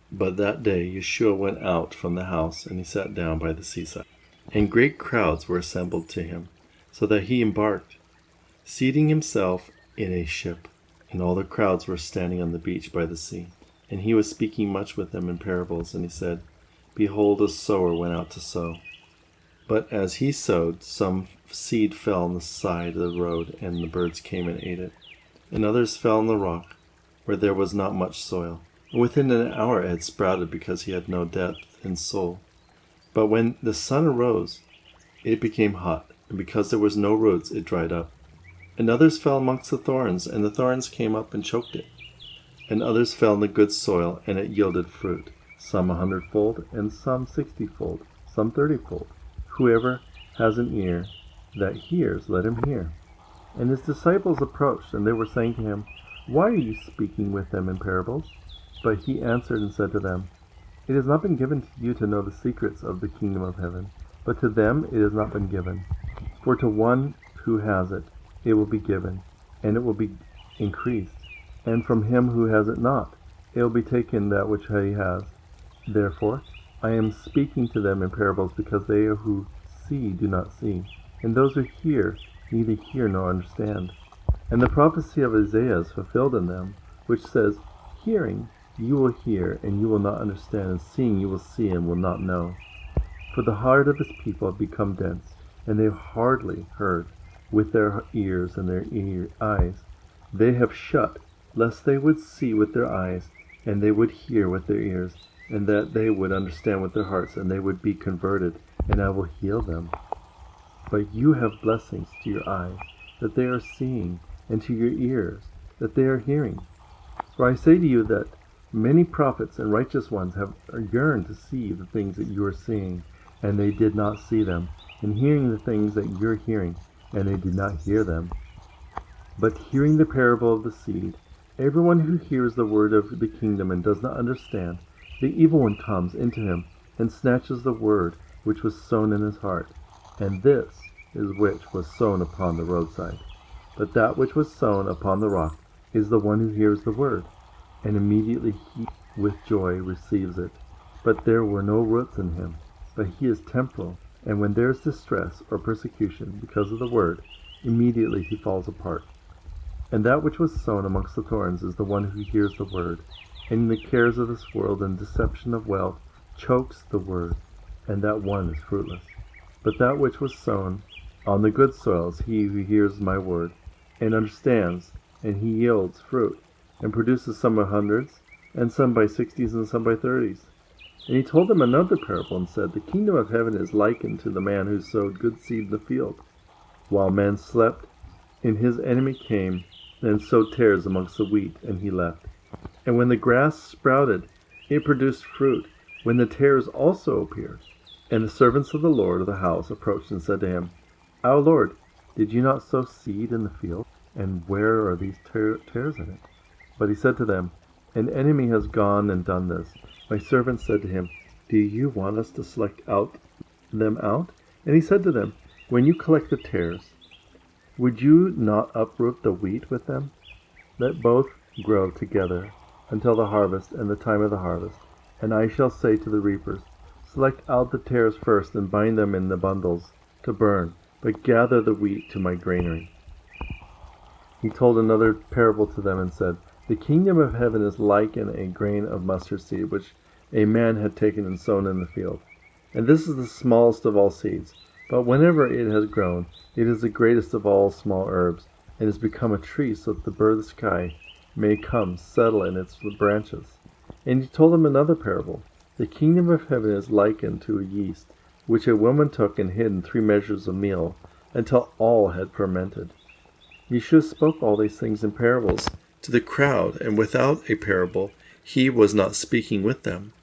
But that day Yeshua went out from the house, and he sat down by the seaside. And great crowds were assembled to him, so that he embarked, seating himself in a ship. And all the crowds were standing on the beach by the sea. And he was speaking much with them in parables, and he said, Behold, a sower went out to sow. But as he sowed, some seed fell on the side of the road, and the birds came and ate it. And others fell on the rock, where there was not much soil. And within an hour it had sprouted, because he had no depth in soul. But when the sun arose, it became hot, and because there was no roots, it dried up. And others fell amongst the thorns, and the thorns came up and choked it. And others fell in the good soil, and it yielded fruit, some 100-fold, and some 60-fold, some 30-fold. Whoever has an ear that hears, let him hear. And his disciples approached, and they were saying to him, Why are you speaking with them in parables? But he answered and said to them, It has not been given to you to know the secrets of the kingdom of heaven, but to them it has not been given. For to one who has it, it will be given, and it will be increased. And from him who has it not, it will be taken that which he has. Therefore, I am speaking to them in parables, because they who see do not see, and those who hear neither hear nor understand. And the prophecy of Isaiah is fulfilled in them, which says, Hearing you will hear, and you will not understand, and seeing you will see, and will not know. For the heart of his people have become dense, and they have hardly heard with their ears and their eyes. They have shut, lest they would see with their eyes, and they would hear with their ears, and that they would understand with their hearts, and they would be converted, and I will heal them. But you have blessings to your eyes, that they are seeing, and to your ears, that they are hearing. For I say to you that many prophets and righteous ones have yearned to see the things that you are seeing, and they did not see them, and hearing the things that you are hearing, and they did not hear them. But hearing the parable of the seed, everyone who hears the word of the kingdom and does not understand, the evil one comes into him, and snatches the word which was sown in his heart. And this is which was sown upon the roadside. But that which was sown upon the rock is the one who hears the word, and immediately he with joy receives it. But there were no roots in him, but he is temporal, and when there is distress or persecution because of the word, immediately he falls apart. And that which was sown amongst the thorns is the one who hears the word, and in the cares of this world and deception of wealth chokes the word, and that one is fruitless. But that which was sown on the good soil is he who hears my word, and understands, and he yields fruit, and produces some by hundreds, and some by 60s, and some by 30s. And he told them another parable, and said, The kingdom of heaven is likened to the man who sowed good seed in the field. While men slept, and his enemy came, and sowed tares amongst the wheat, and he left. And when the grass sprouted, it produced fruit, when the tares also appeared. And the servants of the Lord of the house approached and said to him, Our Lord, did you not sow seed in the field? And where are these tares in it? But he said to them, An enemy has gone and done this. My servant said to him, Do you want us to select them out? And he said to them, When you collect the tares, would you not uproot the wheat with them? Let both grow together until the harvest and the time of the harvest. And I shall say to the reapers, Select out the tares first, and bind them in the bundles to burn, but gather the wheat to my granary. He told another parable to them and said, The kingdom of heaven is like a grain of mustard seed, which a man had taken and sown in the field. And this is the smallest of all seeds, but whenever it has grown, it is the greatest of all small herbs, and has become a tree, so that the bird of the sky may come settle in its branches. And he told them another parable. The kingdom of heaven is likened to a yeast, which a woman took and hid in 3 measures of meal, until all had fermented. Yeshua spoke all these things in parables to the crowd, and without a parable he was not speaking with them,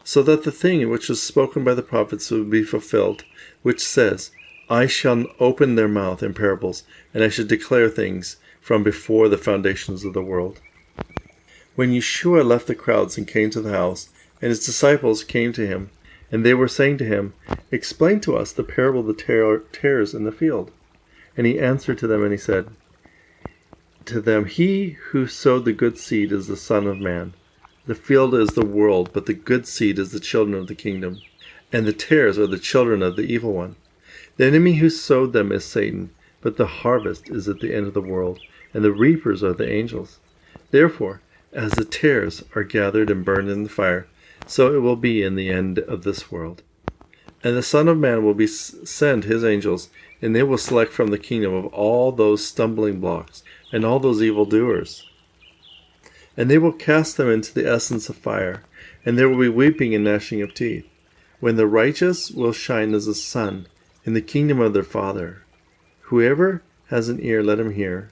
so that the thing which was spoken by the prophets would be fulfilled, which says, I shall open their mouth in parables, and I shall declare things from before the foundations of the world. When Yeshua left the crowds and came to the house, and his disciples came to him, and they were saying to him, Explain to us the parable of the tares in the field. And he answered to them, and he said, to them, "He who sowed the good seed is the Son of Man. The field is the world, but the good seed is the children of the kingdom, and the tares are the children of the evil one. The enemy who sowed them is Satan, but the harvest is at the end of the world, and the reapers are the angels. Therefore, as the tares are gathered and burned in the fire, so it will be in the end of this world. And the Son of Man will send his angels, and they will select from the kingdom of all those stumbling blocks and all those evildoers. And they will cast them into the essence of fire, and there will be weeping and gnashing of teeth, when the righteous will shine as the sun in the kingdom of their Father. Whoever has an ear, let him hear."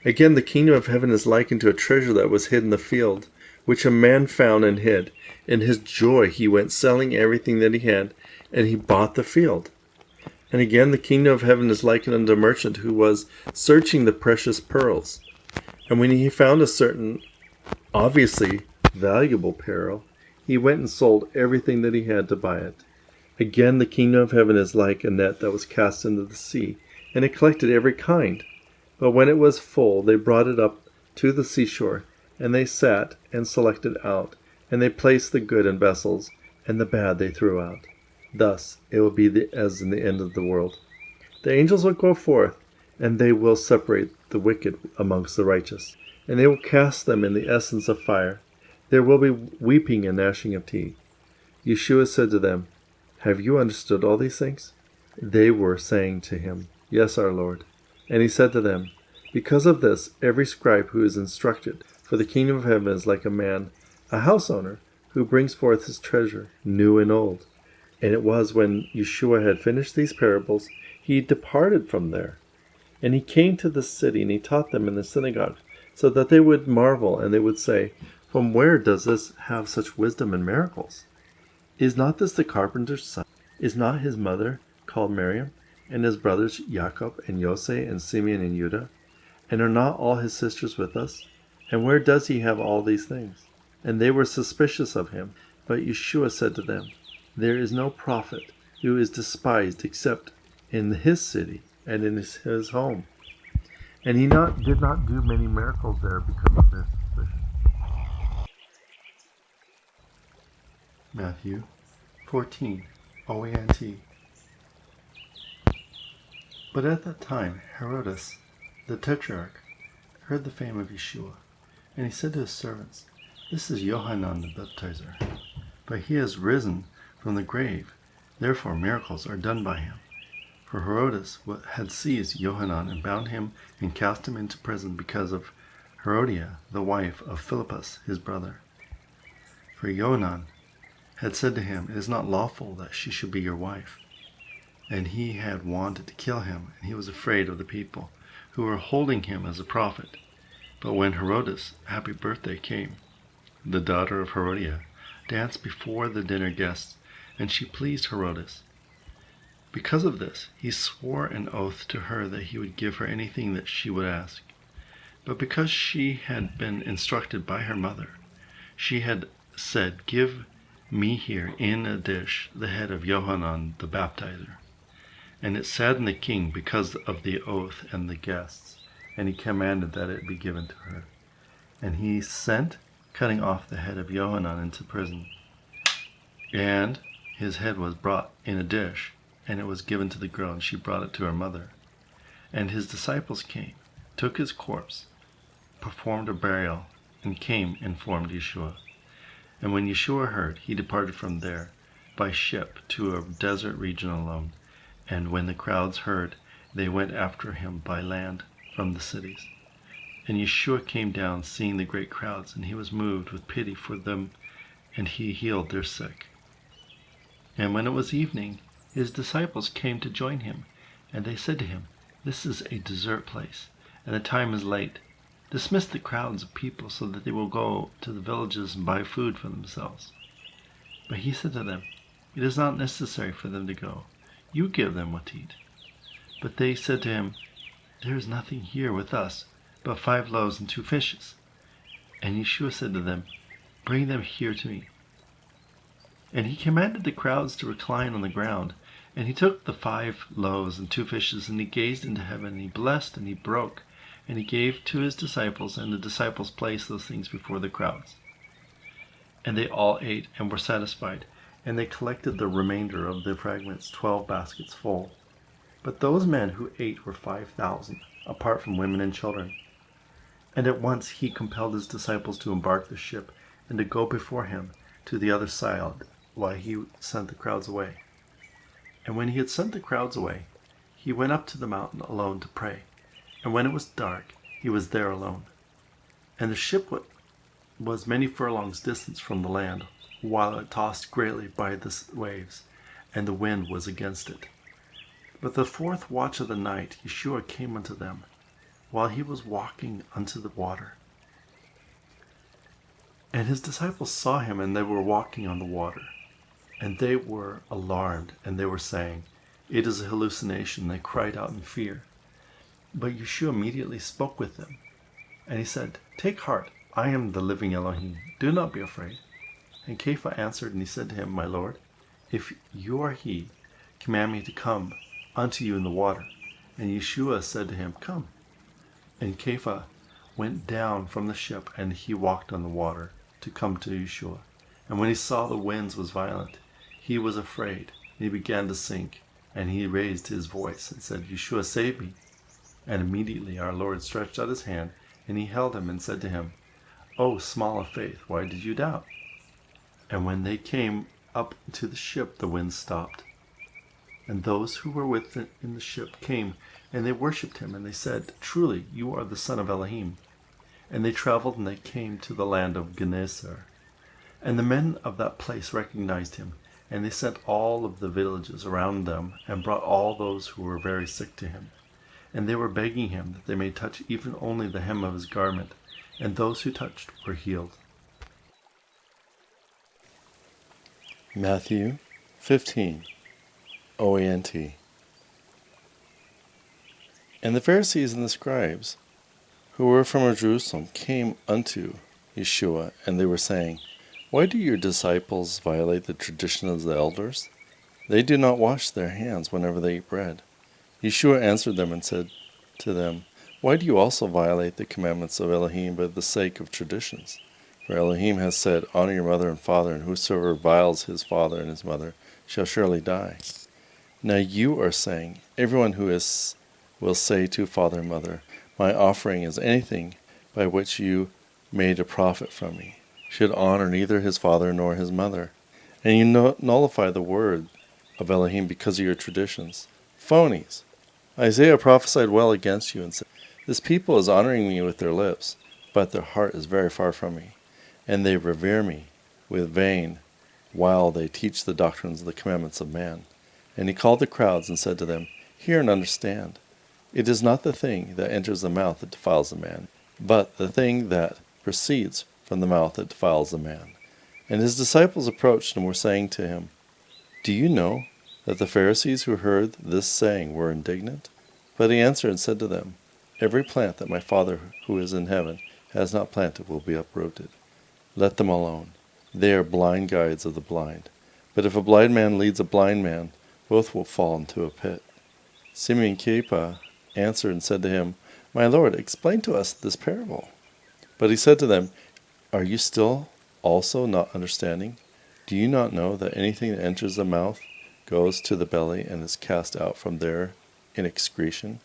Again, the kingdom of heaven is likened to a treasure that was hid in the field, which a man found and hid. In his joy he went selling everything that he had, and he bought the field. And again, the kingdom of heaven is likened unto a merchant who was searching the precious pearls. And when he found a certain, obviously valuable pearl, he went and sold everything that he had to buy it. Again, the kingdom of heaven is like a net that was cast into the sea, and it collected every kind. But when it was full, they brought it up to the seashore, and they sat and selected out, and they placed the good in vessels, and the bad they threw out. Thus it will be as in the end of the world. The angels will go forth, and they will separate the wicked amongst the righteous, and they will cast them in the essence of fire. There will be weeping and gnashing of teeth. Yeshua said to them, "Have you understood all these things?" They were saying to him, "Yes, our Lord." And he said to them, "Because of this, every scribe who is instructed for the kingdom of heaven is like a man, a house owner, who brings forth his treasure, new and old." And it was when Yeshua had finished these parables, he departed from there. And he came to the city, and he taught them in the synagogue, so that they would marvel, and they would say, "From where does this have such wisdom and miracles? Is not this the carpenter's son? Is not his mother called Miriam, and his brothers Jacob and Jose and Simeon and Judah? And are not all his sisters with us? And where does he have all these things?" And they were suspicious of him. But Yeshua said to them, "There is no prophet who is despised except in his city and in his home." And he did not do many miracles there because of their suspicion. Matthew 14, OANT. But at that time Herodas, the Tetrarch, heard the fame of Yeshua, and he said to his servants, "This is Yohanan the Baptizer, but he has risen from the grave, therefore miracles are done by him." For Herodas had seized Yohanan and bound him and cast him into prison because of Herodia, the wife of Philippus, his brother. For Yohanan had said to him, "It is not lawful that she should be your wife." And he had wanted to kill him, and he was afraid of the people, who were holding him as a prophet. But when Herodas' happy birthday came, the daughter of Herodia danced before the dinner guests, and she pleased Herodas. Because of this, he swore an oath to her that he would give her anything that she would ask. But because she had been instructed by her mother, she had said, "Give me here in a dish the head of Yohanan the Baptizer." And it saddened the king because of the oath and the guests, and he commanded that it be given to her. And he sent, cutting off the head of Yohanan, into prison. And his head was brought in a dish, and it was given to the girl, and she brought it to her mother. And his disciples came, took his corpse, performed a burial, and came and informed Yeshua. And when Yeshua heard, he departed from there by ship to a desert region alone. And when the crowds heard, they went after him by land from the cities. And Yeshua came down, seeing the great crowds, and he was moved with pity for them, and he healed their sick. And when it was evening, his disciples came to join him, and they said to him, "This is a desert place, and the time is late. Dismiss the crowds of people so that they will go to the villages and buy food for themselves." But he said to them, "It is not necessary for them to go. You give them what to eat." But they said to him, "There is nothing here with us but 5 loaves and 2 fishes. And Yeshua said to them, "Bring them here to me." And he commanded the crowds to recline on the ground. And he took the 5 loaves and 2 fishes, and he gazed into heaven, and he blessed, and he broke, And he gave to his disciples, and the disciples placed those things before the crowds. And they all ate and were satisfied, and they collected the remainder of the fragments, 12 baskets full. But those men who ate were 5,000, apart from women and children. And at once he compelled his disciples to embark the ship and to go before him to the other side while he sent the crowds away. And when he had sent the crowds away, he went up to the mountain alone to pray. And when it was dark, he was there alone. And the ship was many furlongs distant from the land, while it tossed greatly by the waves, and the wind was against it. But the fourth watch of the night Yeshua came unto them, while he was walking unto the water. And his disciples saw him, and they were walking on the water. And they were alarmed, and they were saying, It is a hallucination. They cried out in fear. But Yeshua immediately spoke with them, and he said, Take heart, I am the living Elohim. Do not be afraid. And Kepha answered, and he said to him, My Lord, if you are he, command me to come unto you in the water. And Yeshua said to him, Come. And Kepha went down from the ship, and he walked on the water to come to Yeshua. And when he saw the winds was violent, he was afraid, and he began to sink. And he raised his voice and said, Yeshua, save me. And immediately our Lord stretched out his hand, and he held him and said to him, O small of faith, why did you doubt? And when they came up to the ship, the wind stopped. And those who were in the ship came, and they worshipped him, and they said, Truly, you are the Son of Elohim. And they traveled, and they came to the land of Gennesaret. And the men of that place recognized him, and they sent all of the villages around them, and brought all those who were very sick to him. And they were begging him that they may touch even only the hem of his garment, and those who touched were healed. Matthew 15, OANT. And the Pharisees and the scribes, who were from Jerusalem, came unto Yeshua, and they were saying, Why do your disciples violate the tradition of the elders? They do not wash their hands whenever they eat bread. Yeshua answered them and said to them, Why do you also violate the commandments of Elohim by the sake of traditions? For Elohim has said, Honor your mother and father, and whosoever viles his father and his mother shall surely die. Now you are saying, Everyone who will say to father and mother, My offering is anything by which you made a profit from me, should honor neither his father nor his mother. And you nullify the word of Elohim because of your traditions. Phonies! Isaiah prophesied well against you and said, This people is honoring me with their lips, but their heart is very far from me, and they revere me with vain, while they teach the doctrines of the commandments of man. And he called the crowds and said to them, Hear and understand. It is not the thing that enters the mouth that defiles a man, but the thing that proceeds from the mouth that defiles a man. And his disciples approached and were saying to him, Do you know that the Pharisees who heard this saying were indignant? But he answered and said to them, Every plant that my Father who is in heaven has not planted will be uprooted. Let them alone. They are blind guides of the blind. But if a blind man leads a blind man, both will fall into a pit. Simeon Kepha answered and said to him, My Lord, explain to us this parable. But he said to them, Are you still also not understanding? Do you not know that anything that enters the mouth goes to the belly and is cast out from there in excretion?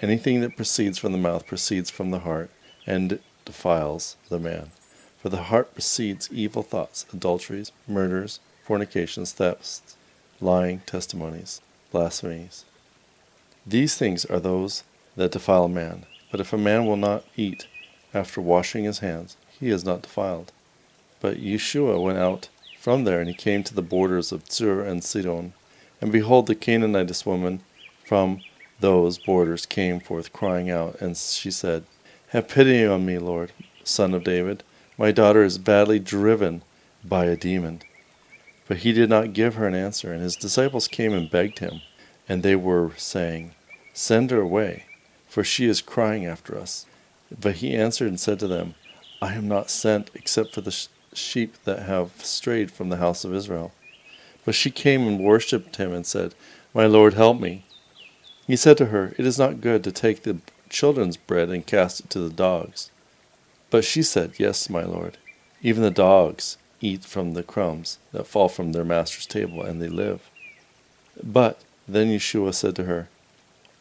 Anything that proceeds from the mouth proceeds from the heart, and defiles the man. For the heart proceeds evil thoughts, adulteries, murders, fornications, thefts, lying, testimonies, blasphemies. These things are those that defile a man. But if a man will not eat after washing his hands, he is not defiled. But Yeshua went out from there, and he came to the borders of Tyre and Sidon. And behold, the Canaanitess woman from those borders came forth, crying out, and she said, Have pity on me, Lord, Son of David. My daughter is badly driven by a demon. But he did not give her an answer, and his disciples came and begged him. And they were saying, Send her away, for she is crying after us. But he answered and said to them, I am not sent except for the sheep that have strayed from the house of Israel. But she came and worshipped him and said, My Lord, help me. He said to her, It is not good to take the children's bread and cast it to the dogs?" But she said, "Yes, my lord. Even the dogs eat from the crumbs that fall from their master's table, and they live." But then Yeshua said to her,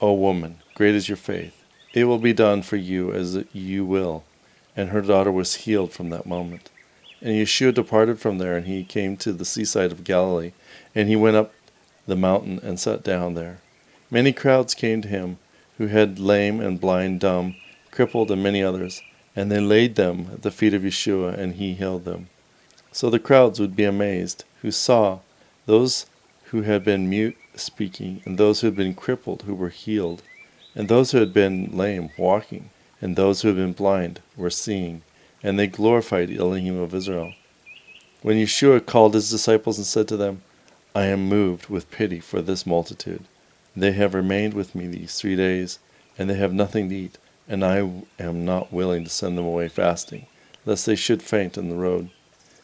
"O woman, great is your faith. It will be done for you as you will." And her daughter was healed from that moment. And Yeshua departed from there, and he came to the seaside of Galilee, and he went up the mountain and sat down there. Many crowds came to him, who had lame and blind, dumb, crippled, and many others, and they laid them at the feet of Yeshua, and he healed them. So the crowds would be amazed, who saw those who had been mute speaking, and those who had been crippled who were healed, and those who had been lame walking, and those who had been blind were seeing, and they glorified Elohim of Israel. When Yeshua called his disciples and said to them, "I am moved with pity for this multitude. They have remained with me these 3 days, and they have nothing to eat, and I am not willing to send them away fasting, lest they should faint on the road."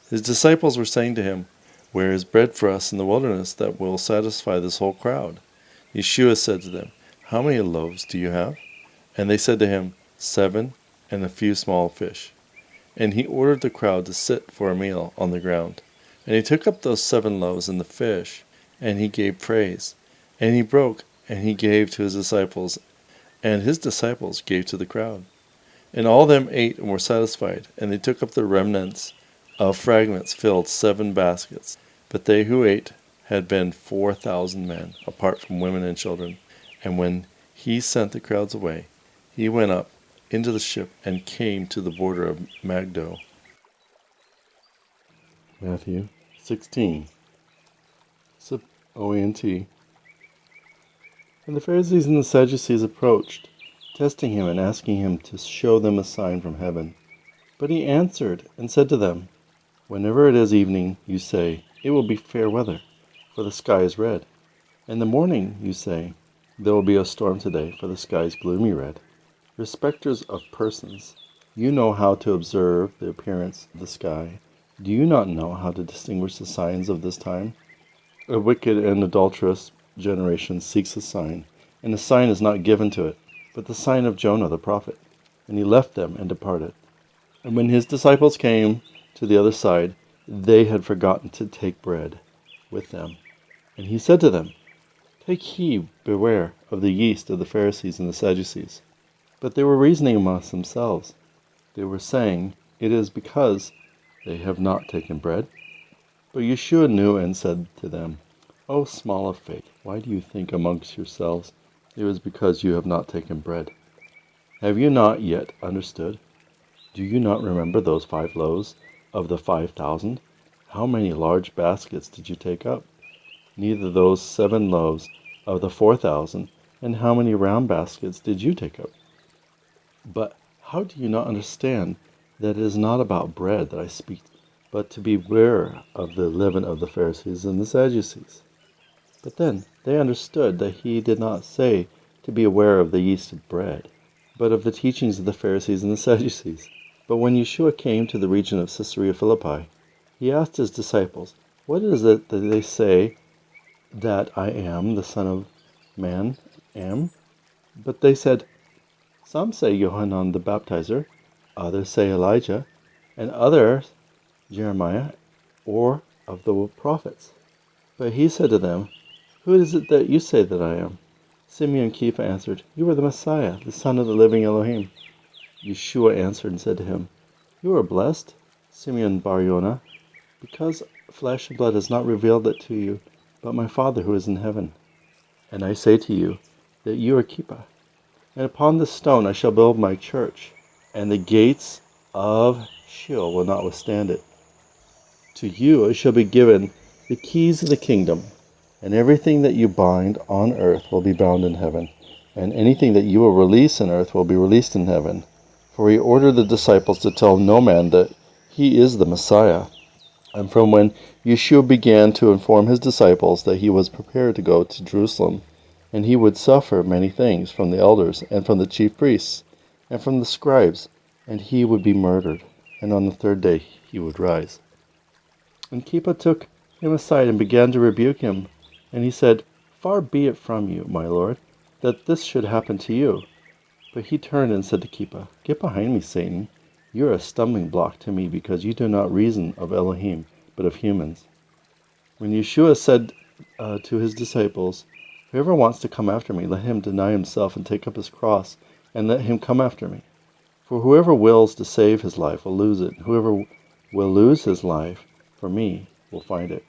His disciples were saying to him, "Where is bread for us in the wilderness that will satisfy this whole crowd?" Yeshua said to them, "How many loaves do you have?" And they said to him, 7, and a few small fish. And he ordered the crowd to sit for a meal on the ground. And he took up those 7 loaves and the fish, and he gave praise. And he broke, and he gave to his disciples, and his disciples gave to the crowd. And all of them ate and were satisfied, and they took up the remnants of fragments filled 7 baskets. But they who ate had been 4,000 men, apart from women and children. And when he sent the crowds away, he went up into the ship and came to the border of Magdo. Matthew 16. Septuagint. And the Pharisees and the Sadducees approached, testing him and asking him to show them a sign from heaven. But he answered and said to them, "Whenever it is evening, you say, 'It will be fair weather, for the sky is red.' In the morning you say, 'There will be a storm today, for the sky is gloomy red.' Respecters of persons, you know how to observe the appearance of the sky. Do you not know how to distinguish the signs of this time? A wicked and adulterous generation seeks a sign, and a sign is not given to it, but the sign of Jonah the prophet." And he left them and departed. And when his disciples came to the other side, they had forgotten to take bread with them. And he said to them, "Take heed, beware of the yeast of the Pharisees and the Sadducees." But they were reasoning amongst themselves. They were saying, "It is because they have not taken bread." But Yeshua knew and said to them, "O small of faith, why do you think amongst yourselves, it was because you have not taken bread? Have you not yet understood? Do you not remember those 5 loaves of the 5,000? How many large baskets did you take up? Neither those 7 loaves of the 4,000, and how many round baskets did you take up? But how do you not understand that it is not about bread that I speak, but to beware of the leaven of the Pharisees and the Sadducees?" But then they understood that he did not say to be aware of the yeast of bread, but of the teachings of the Pharisees and the Sadducees. But when Yeshua came to the region of Caesarea Philippi, he asked his disciples, "What is it that they say that I am, the Son of Man, am?" But they said, "Some say Yohanan the Baptizer, others say Elijah, and others Jeremiah, or of the prophets." But he said to them, "Who is it that you say that I am?" Simeon Kepha answered, "You are the Messiah, the Son of the living Elohim." Yeshua answered and said to him, "You are blessed, Simeon Bar-Yonah, because flesh and blood has not revealed it to you, but my Father who is in heaven. And I say to you that you are Kepha, and upon this stone I shall build my church, and the gates of Sheol will not withstand it. To you shall be given the keys of the kingdom, and everything that you bind on earth will be bound in heaven, and anything that you will release on earth will be released in heaven." For he ordered the disciples to tell no man that he is the Messiah. And from when Yeshua began to inform his disciples that he was prepared to go to Jerusalem, and he would suffer many things from the elders, and from the chief priests, and from the scribes, and he would be murdered, and on the 3rd day he would rise. And Kepha took him aside and began to rebuke him. And he said, "Far be it from you, my Lord, that this should happen to you. But he turned and said to Kepha, "Get behind me, Satan. You are a stumbling block to me because you do not reason of Elohim, but of humans." When Yeshua said to his disciples, "Whoever wants to come after me, let him deny himself and take up his cross, and let him come after me. For whoever wills to save his life will lose it. Whoever will lose his life for me will find it.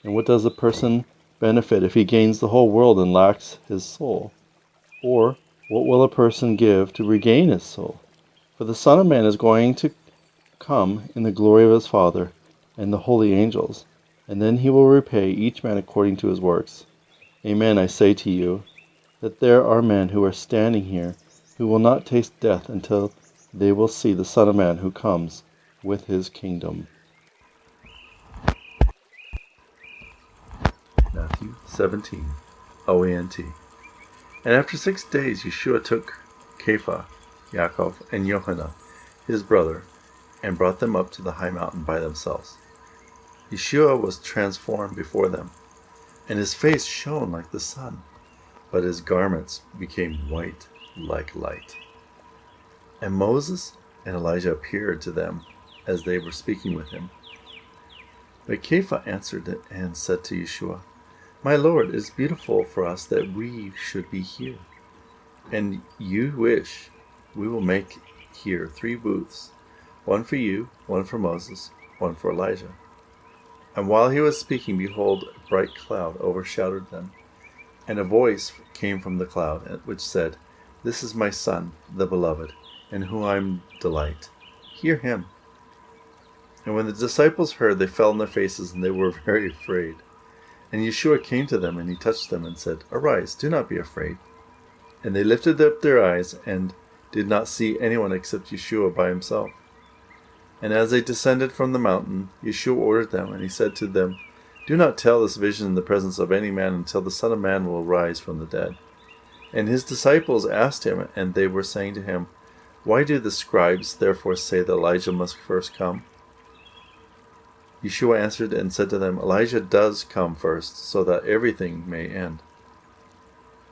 And what does a person benefit if he gains the whole world and lacks his soul? Or what will a person give to regain his soul? For the Son of Man is going to come in the glory of his Father and the holy angels, and then he will repay each man according to his works. Amen, I say to you, that there are men who are standing here who will not taste death until they will see the Son of Man who comes with his kingdom." Matthew 17, OANT. And after 6 days Yeshua took Kepha, Yaakov, and Yohanan, his brother, and brought them up to the high mountain by themselves. Yeshua was transformed before them, and his face shone like the sun, but his garments became white like light. And Moses and Elijah appeared to them as they were speaking with him. But Kepha answered and said to Yeshua, "My Lord, it is beautiful for us that we should be here. And you wish, we will make here 3 booths, one for you, one for Moses, one for Elijah." And while he was speaking, behold, a bright cloud overshadowed them. And a voice came from the cloud, which said, "This is my Son, the Beloved, in whom I delight. Hear him." And when the disciples heard, they fell on their faces, and they were very afraid. And Yeshua came to them, and he touched them, and said, "Arise, do not be afraid." And they lifted up their eyes, and did not see anyone except Yeshua by himself. And as they descended from the mountain, Yeshua ordered them, and he said to them, "Do not tell this vision in the presence of any man until the Son of Man will rise from the dead." And his disciples asked him, and they were saying to him, "Why do the scribes therefore say that Elijah must first come?" Yeshua answered and said to them, "Elijah does come first, so that everything may end.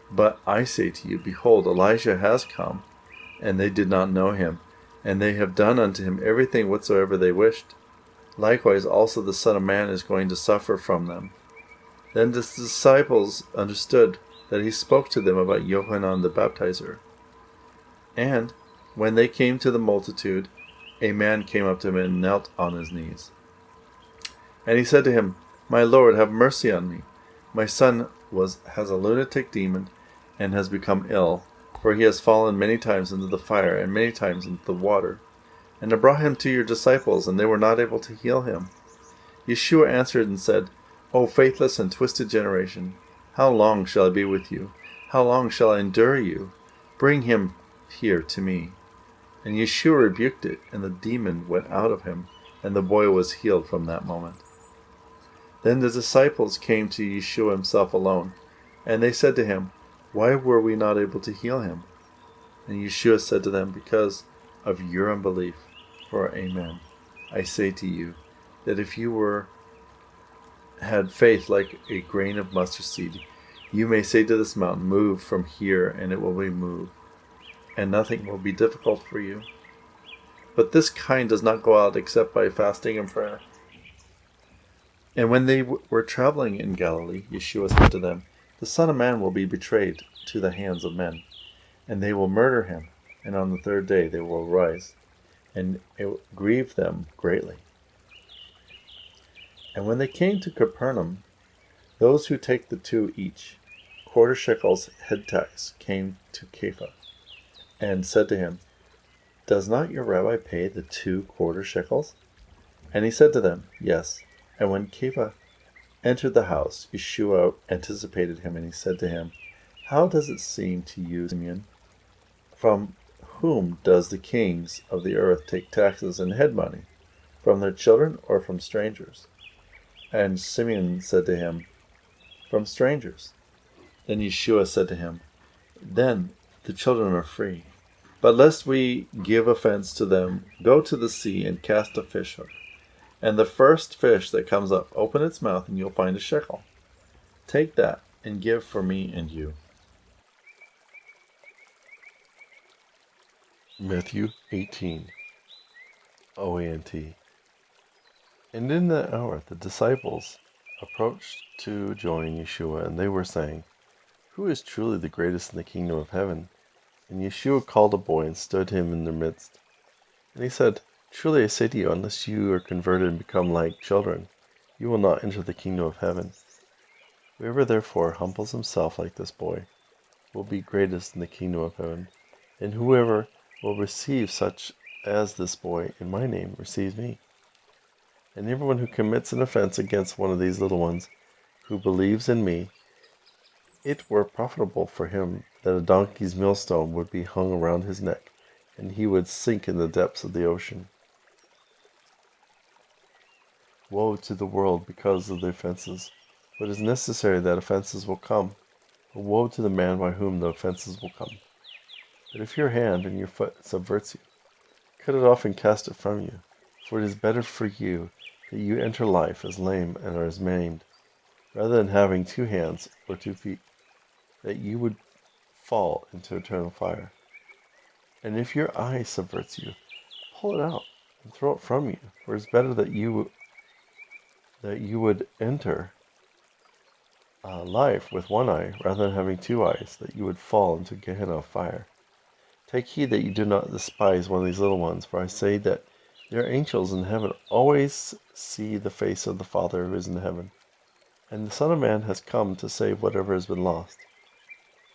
But I say to you, behold, Elijah has come, and they did not know him, and they have done unto him everything whatsoever they wished. Likewise also the Son of Man is going to suffer from them." Then the disciples understood that he spoke to them about Yohanan the Baptizer. And when they came to the multitude, a man came up to him and knelt on his knees. And he said to him, "My Lord, have mercy on me. My son has a lunatic demon, and has become ill, for he has fallen many times into the fire, and many times into the water. And I brought him to your disciples, and they were not able to heal him." Yeshua answered and said, "O faithless and twisted generation, how long shall I be with you? How long shall I endure you? Bring him here to me." And Yeshua rebuked it, and the demon went out of him, and the boy was healed from that moment. Then the disciples came to Yeshua himself alone, and they said to him, "Why were we not able to heal him?" And Yeshua said to them, "Because of your unbelief. For amen, I say to you, that if you had faith like a grain of mustard seed, you may say to this mountain, 'Move from here,' and it will be moved, and nothing will be difficult for you. But this kind does not go out except by fasting and prayer." And when they were traveling in Galilee, Yeshua said to them, "The Son of Man will be betrayed to the hands of men, and they will murder him, and on the 3rd day they will rise." And it grieved them greatly. And when they came to Capernaum, those who take the 2 each, quarter shekels head tax, came to Kepha, and said to him, "Does not your rabbi pay the 2 quarter shekels?" And he said to them, "Yes." And when Kepha entered the house, Yeshua anticipated him, and he said to him, "How does it seem to you, Simeon? From whom does the kings of the earth take taxes and head money? From their children or from strangers?" And Simeon said to him, "From strangers." Then Yeshua said to him, "Then the children are free. But lest we give offense to them, go to the sea and cast a fish hook. And the first fish that comes up, open its mouth, and you'll find a shekel. Take that and give for me and you." Matthew 18, OANT. And in that hour the disciples approached to join Yeshua, and they were saying, "Who is truly the greatest in the kingdom of heaven?" And Yeshua called a boy and stood him in their midst. And he said, "Truly I say to you, unless you are converted and become like children, you will not enter the kingdom of heaven. Whoever therefore humbles himself like this boy will be greatest in the kingdom of heaven. And whoever will receive such as this boy in my name receives me. And everyone who commits an offense against one of these little ones who believes in me, it were profitable for him that a donkey's millstone would be hung around his neck, and he would sink in the depths of the ocean. Woe to the world because of the offenses! But it is necessary that offenses will come. But woe to the man by whom the offenses will come. But if your hand and your foot subverts you, cut it off and cast it from you. For it is better for you that you enter life as lame and are as maimed, rather than having 2 hands or 2 feet, that you would fall into eternal fire. And if your eye subverts you, pull it out and throw it from you. For it is better that you would enter life with 1 eye, rather than having 2 eyes, that you would fall into Gehenna of fire. Take heed that you do not despise one of these little ones, for I say that their angels in heaven always see the face of the Father who is in heaven. And the Son of Man has come to save whatever has been lost.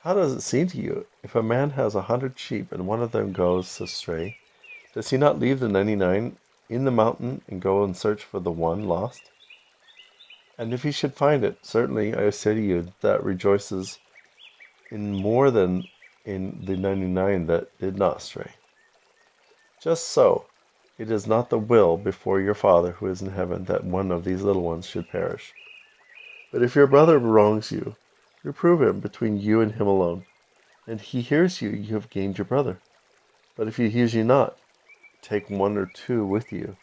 How does it seem to you, if a man has 100 sheep and one of them goes astray, does he not leave the 99 in the mountain and go and search for the one lost? And if he should find it, certainly I say to you, that rejoices in more than in the 99 that did not stray. Just so, it is not the will before your Father who is in heaven that one of these little ones should perish. But if your brother wrongs you, reprove him between you and him alone. And he hears you, you have gained your brother. But if he hears you not, take 1 or 2 with you,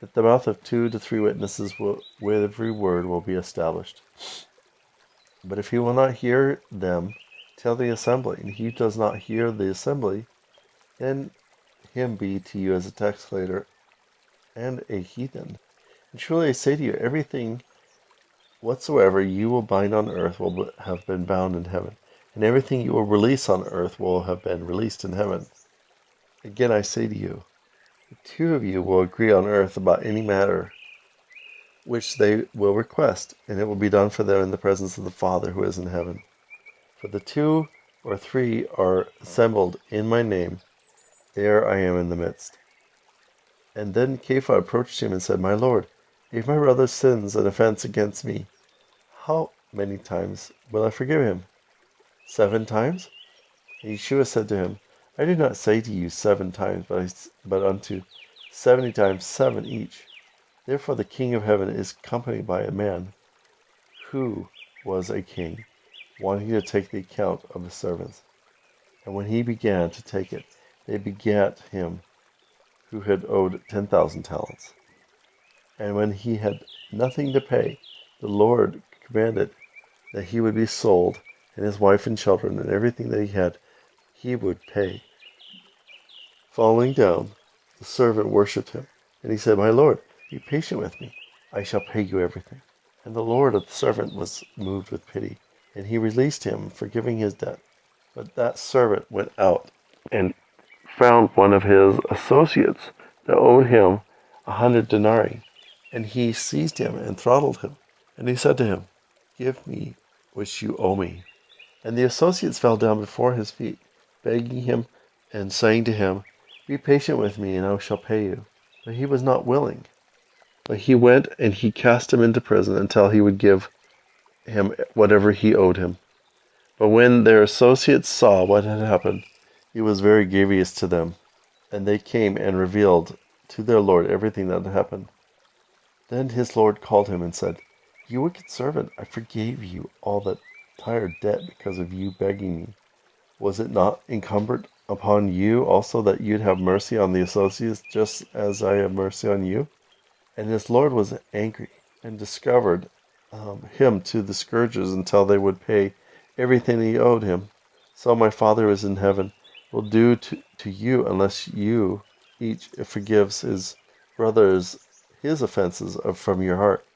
that the mouth of 2 to 3 witnesses with every word will be established. But if he will not hear them, tell the assembly. And he does not hear the assembly, then him be to you as a tax collector and a heathen. And truly I say to you, everything whatsoever you will bind on earth will have been bound in heaven, and everything you will release on earth will have been released in heaven. Again I say to you, the 2 of you will agree on earth about any matter which they will request, and it will be done for them in the presence of the Father who is in heaven. For the 2 or 3 are assembled in my name, there I am in the midst. And then Kepha approached him and said, My Lord, if my brother sins an offense against me, how many times will I forgive him? 7 times? And Yeshua said to him, I do not say to you 7 times, but unto 70 times 7 each. Therefore the King of heaven is accompanied by a man who was a king, wanting to take the account of his servants. And when he began to take it, they begat him who had owed 10,000 talents. And when he had nothing to pay, the Lord commanded that he would be sold, and his wife and children, and everything that he would pay. Falling down, the servant worshipped him, and he said, My Lord, be patient with me, I shall pay you everything. And the Lord of the servant was moved with pity, and he released him, forgiving his debt. But that servant went out and found one of his associates that owed him 100 denarii, and he seized him and throttled him. And he said to him, Give me which you owe me. And the associates fell down before his feet, begging him and saying to him, Be patient with me, and I shall pay you. But he was not willing. But he went and he cast him into prison until he would give him whatever he owed him. But when their associates saw what had happened, it was very grievous to them, and they came and revealed to their Lord everything that had happened. Then his Lord called him and said, You wicked servant, I forgave you all that entire debt because of you begging me. Was it not incumbent upon you also that you'd have mercy on the associates just as I have mercy on you? And his Lord was angry and discovered him to the scourgers until they would pay everything he owed him. So my Father who is in heaven will do to you unless you each forgives his brothers his offenses from your heart.